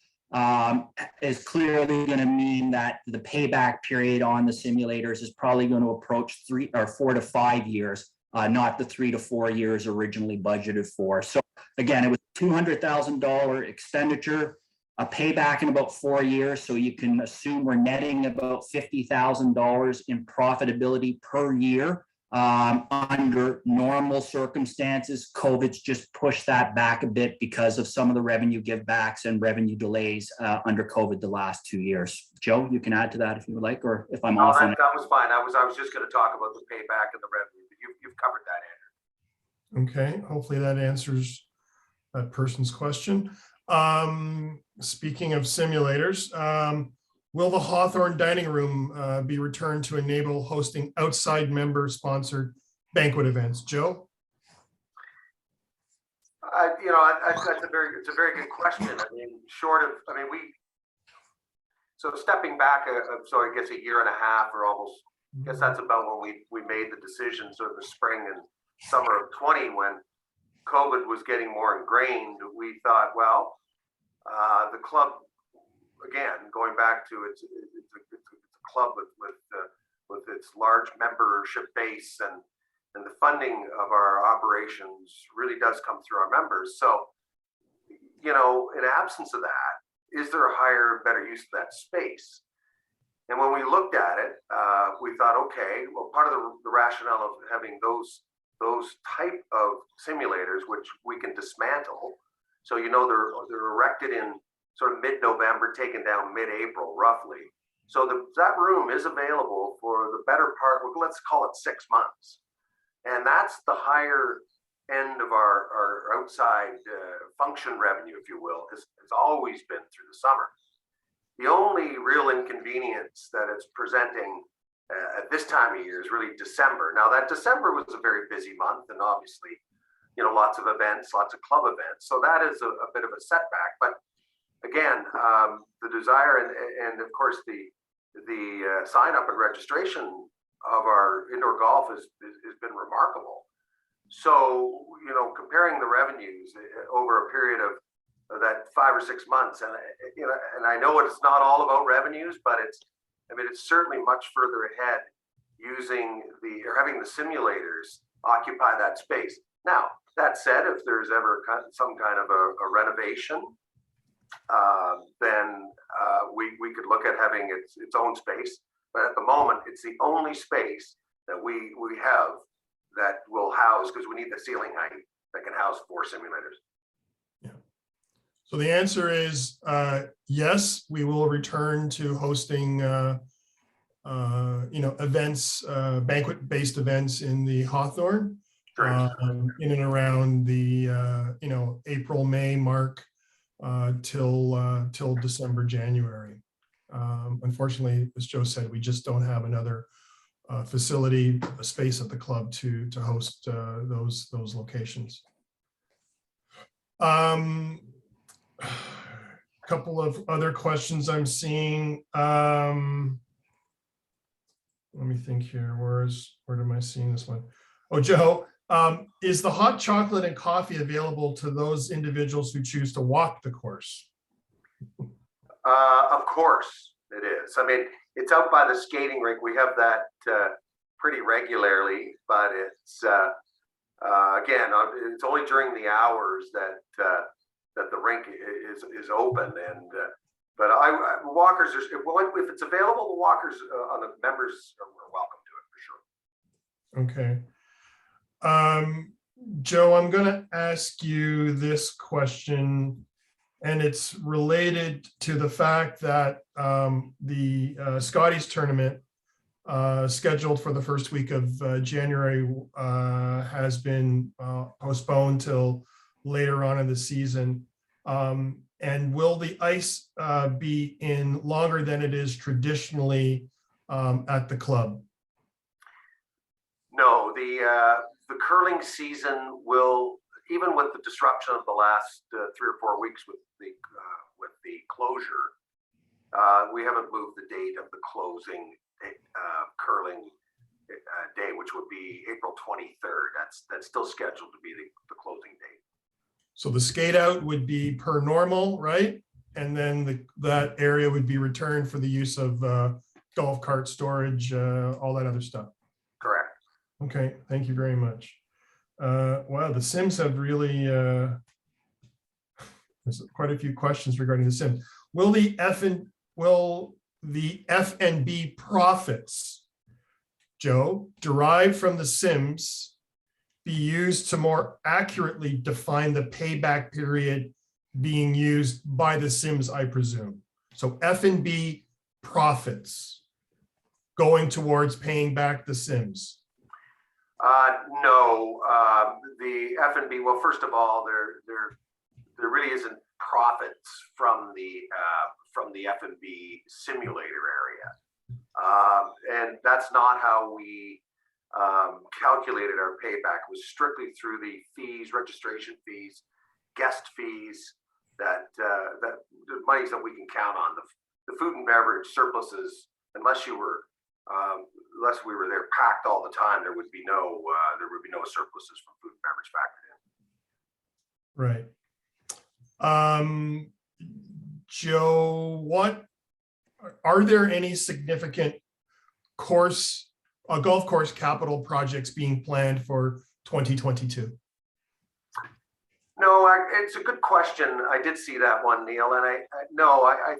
is clearly going to mean that the payback period on the simulators is probably going to approach 4 to 5 years, not the 3 to 4 years originally budgeted for. So again, it was $200,000 expenditure, a payback in about 4 years. So you can assume we're netting about $50,000 in profitability per year. Under normal circumstances, COVID's just pushed that back a bit because of some of the revenue givebacks and revenue delays under COVID the last 2 years. Joe, you can add to that if you would like, or if I'm off on it. That was fine. I was just going to talk about the payback and the revenue, but you've covered that, Andrew. Okay, hopefully that answers that person's question. Speaking of simulators, will the Hawthorne dining room be returned to enable hosting outside member-sponsored banquet events? Joe? It's a very good question. I mean, so stepping back, so I guess a year and a half or almost, I guess that's about when we made the decision, sort of the spring and summer of 20, when COVID was getting more ingrained. We thought, well, the club, again, going back to it's a club with its large membership base, and the funding of our operations really does come through our members. So, in absence of that, is there a higher, better use of that space? And when we looked at it, we thought, okay, well, part of the rationale of having those type of simulators, which we can dismantle, so they're erected in sort of mid-November, taken down mid-April, roughly. So that room is available for the better part, let's call it 6 months. And that's the higher end of our outside function revenue, if you will, has always been through the summer. The only real inconvenience that it's presenting at this time of year is really December. Now, that December was a very busy month, and obviously, lots of events, lots of club events. So that is a bit of a setback. But again, the desire and of course the sign up and registration of our indoor golf has been remarkable. So comparing the revenues over a period of that 5 or 6 months, and I know it's not all about revenues, but it's certainly much further ahead having the simulators occupy that space. Now, that said, if there's ever some kind of a renovation, then we could look at having its own space. But at the moment, it's the only space that we have that will house, because we need the ceiling height that can house 4 simulators. Yeah. So the answer is yes, we will return to hosting events, banquet-based events in the Hawthorne. In and around the April, May mark till December, January. Unfortunately, as Joe said, we just don't have another facility, a space at the club to host those locations. Couple of other questions I'm seeing. Let me think here. Where am I seeing this one? Oh, Joe. Is the hot chocolate and coffee available to those individuals who choose to walk the course? Of course it is. I mean, it's out by the skating rink. We have that pretty regularly, but it's again, it's only during the hours that the rink is open. And but walkers, if it's available, the walkers on the members are welcome to it for sure. Okay. Joe, I'm going to ask you this question, and it's related to the fact that the Scotties tournament scheduled for the first week of January has been postponed till later on in the season. And will the ice be in longer than it is traditionally at the club? No, the curling season will, even with the disruption of the last 3 or 4 weeks with the closure, We haven't moved the date of the closing curling day, which would be April 23rd. That's still scheduled to be the closing date. So the skate out would be per normal, right? And then that area would be returned for the use of golf cart storage, all that other stuff. Correct. Okay, thank you very much. Wow, the Sims have really, there's quite a few questions regarding the Sims. Will the F&B profits, Joe, derived from the Sims be used to more accurately define the payback period being used by the Sims, I presume? So F&B profits going towards paying back the Sims. No, the F&B, well, first of all, there really isn't profits from the F&B simulator area. And that's not how we calculated our payback. It was strictly through the fees, registration fees, guest fees, that the monies that we can count on. The food and beverage surpluses, unless we were there packed all the time, there would be no surpluses from food and beverage factored in. Right. Joe, what are there any significant golf course capital projects being planned for 2022? No, it's a good question. I did see that one, Neil, and I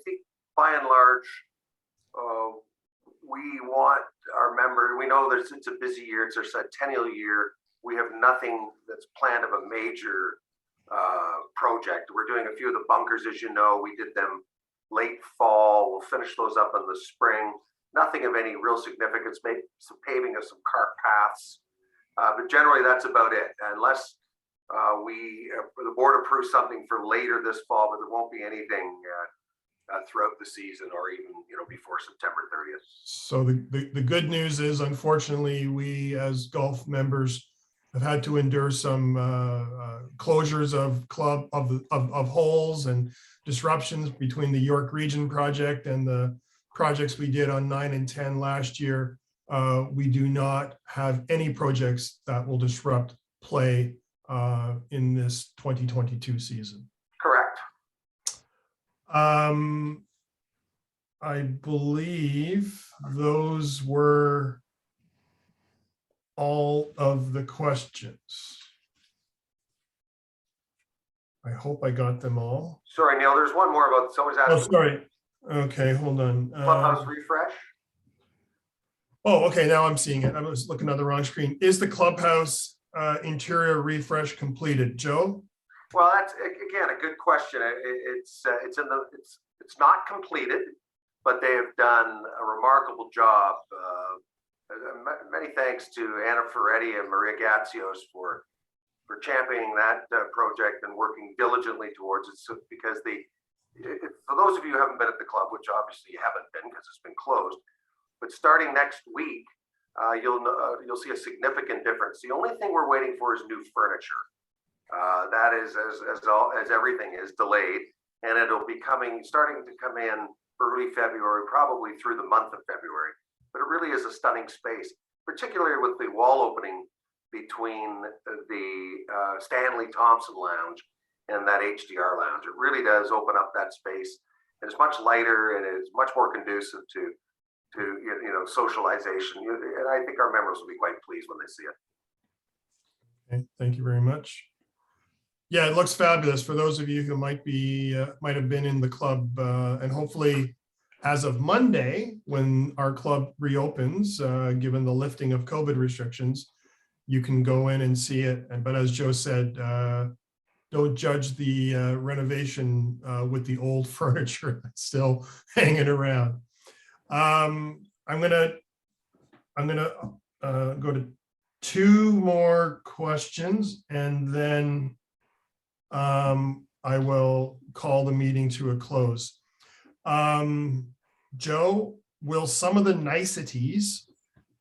think by and large, we want our members. We know that it's a busy year. It's our centennial year. We have nothing that's planned of a major project. We're doing a few of the bunkers, as you know. We did them late fall. We'll finish those up in the spring. Nothing of any real significance. Maybe some paving of some cart paths, but generally that's about it. Unless the board approves something for later this fall, but there won't be anything throughout the season or even before September 30th. So the good news is, unfortunately, we as golf members have had to endure some closures of holes and disruptions between the York Region project and the projects we did on 9 and 10 last year. We do not have any projects that will disrupt play in this 2022 season. Correct. I believe those were all of the questions. I hope I got them all. Sorry, Neil, there's one more about someone's asking. Oh, sorry. Okay, hold on. Clubhouse refresh. Oh, okay, now I'm seeing it. I was looking on the wrong screen. Is the clubhouse interior refresh completed, Joe? Well, that's again a good question. It's not completed, but they have done a remarkable job. Many thanks to Anna Ferretti and Maria Gatsios for championing that project and working diligently towards it. So, because for those of you who haven't been at the club, which obviously you haven't been because it's been closed, but starting next week, you'll see a significant difference. The only thing we're waiting for is new furniture. That is, as everything is, delayed, and it'll be starting to come in early February, probably through the month of February. But it really is a stunning space, particularly with the wall opening between the Stanley Thompson Lounge and that HDR Lounge. It really does open up that space, and it's much lighter and it's much more conducive to socialization. And I think our members will be quite pleased when they see it. Okay, thank you very much. Yeah, it looks fabulous for those of you who might have been in the club, and hopefully as of Monday, when our club reopens, given the lifting of COVID restrictions, you can go in and see it. But as Joe said, don't judge the renovation with the old furniture that's still hanging around. I'm gonna go to two more questions, and then I will call the meeting to a close. Joe, will some of the niceties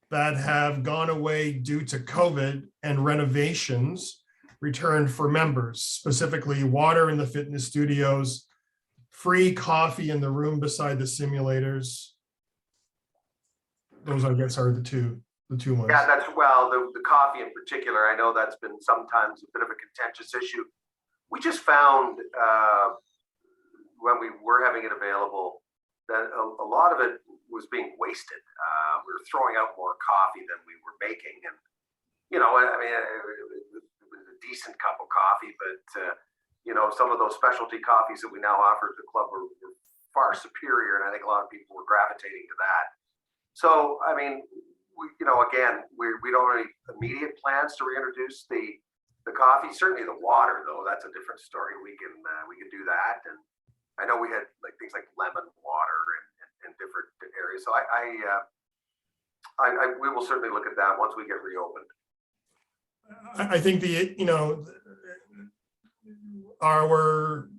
that have gone away due to COVID and renovations return for members, specifically water in the fitness studios, free coffee in the room beside the simulators. Those, I guess, are the two ones. Yeah, that's, well, the coffee in particular, I know that's been sometimes a bit of a contentious issue. We just found when we were having it available that a lot of it was being wasted. We were throwing out more coffee than we were making. And, you know, I mean, it was a decent cup of coffee, but, you know, some of those specialty coffees that we now offer at the club were far superior. And I think a lot of people were gravitating to that. So, I mean, you know, again, we don't have any immediate plans to reintroduce the coffee. Certainly the water, though, that's a different story. We can do that. And I know we had like things like lemon water and different areas. So we will certainly look at that once we get reopened. I think our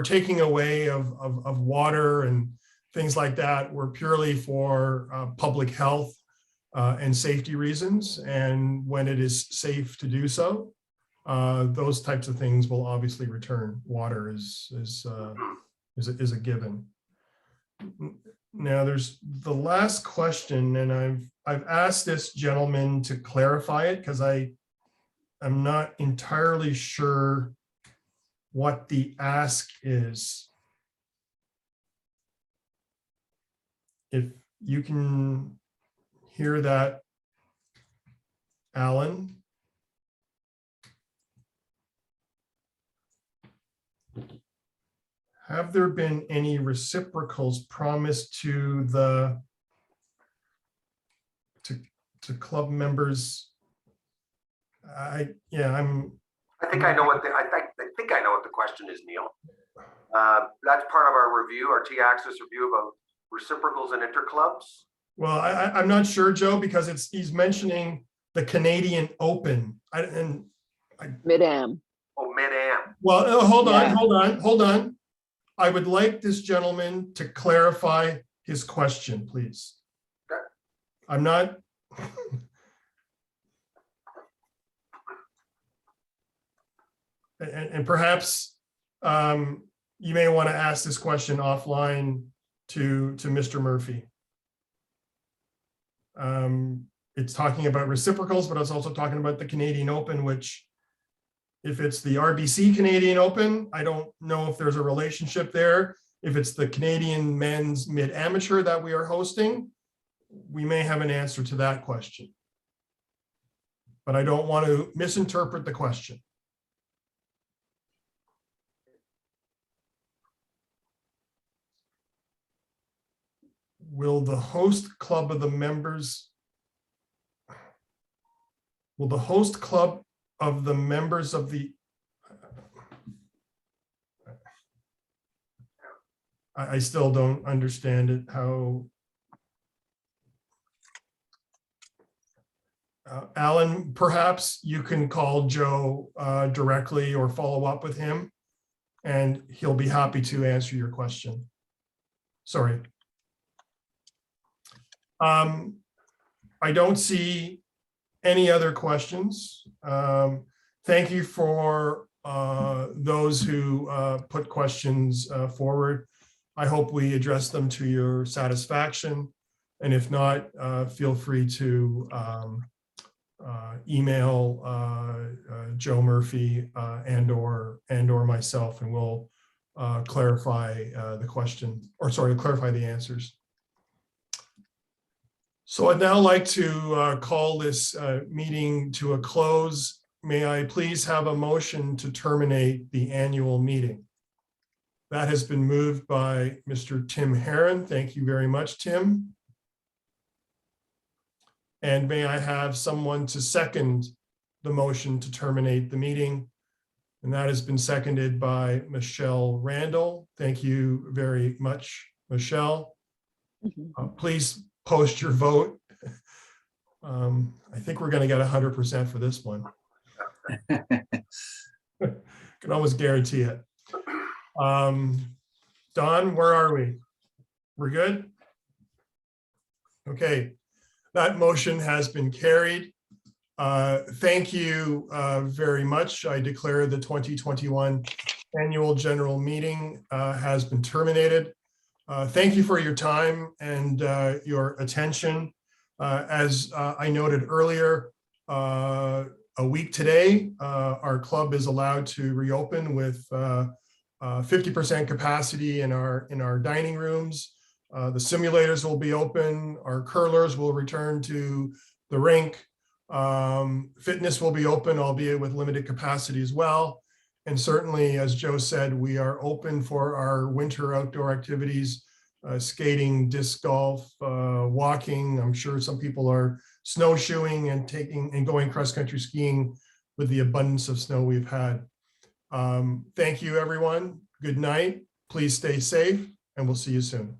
taking away of water and things like that were purely for public health and safety reasons. And when it is safe to do so, those types of things will obviously return. Water is a given. Now there's the last question, and I've asked this gentleman to clarify it because I'm not entirely sure what the ask is. If you can hear that, Alan. Have there been any reciprocals promised to club members? I think I know what the question is, Neil. That's part of our review, our T-Axis review about reciprocals and interclubs. Well, I'm not sure, Joe, because he's mentioning the Canadian Open. Mid-Am. Oh, Mid-Am. Well, hold on. I would like this gentleman to clarify his question, please. Okay. I'm not. And perhaps you may want to ask this question offline to Mr. Murphy. It's talking about reciprocals, but it's also talking about the Canadian Open, which if it's the RBC Canadian Open, I don't know if there's a relationship there. If it's the Canadian Men's Mid-Amateur that we are hosting, we may have an answer to that question. But I don't want to misinterpret the question. Will the host club of the members of the I still don't understand it, how Alan, perhaps you can call Joe directly or follow up with him, and he'll be happy to answer your question. Sorry. I don't see any other questions. Thank you for those who put questions forward. I hope we address them to your satisfaction. And if not, feel free to email Joe Murphy and or myself, and we'll clarify the question, or sorry, clarify the answers. So I'd now like to call this meeting to a close. May I please have a motion to terminate the annual meeting? That has been moved by Mr. Tim Herron. Thank you very much, Tim. And may I have someone to second the motion to terminate the meeting? And that has been seconded by Michelle Randall. Thank you very much, Michelle. Please post your vote. I think we're going to get 100% for this one. Can almost guarantee it. Don, where are we? We're good? Okay, that motion has been carried. Thank you very much. I declare the 2021 annual general meeting has been terminated. Thank you for your time and your attention. As I noted earlier, a week today, our club is allowed to reopen with 50% capacity in our dining rooms. The simulators will be open. Our curlers will return to the rink. Fitness will be open, albeit with limited capacity as well. And certainly, as Joe said, we are open for our winter outdoor activities, skating, disc golf, walking. I'm sure some people are snowshoeing and going cross-country skiing with the abundance of snow we've had. Thank you, everyone. Good night. Please stay safe, and we'll see you soon.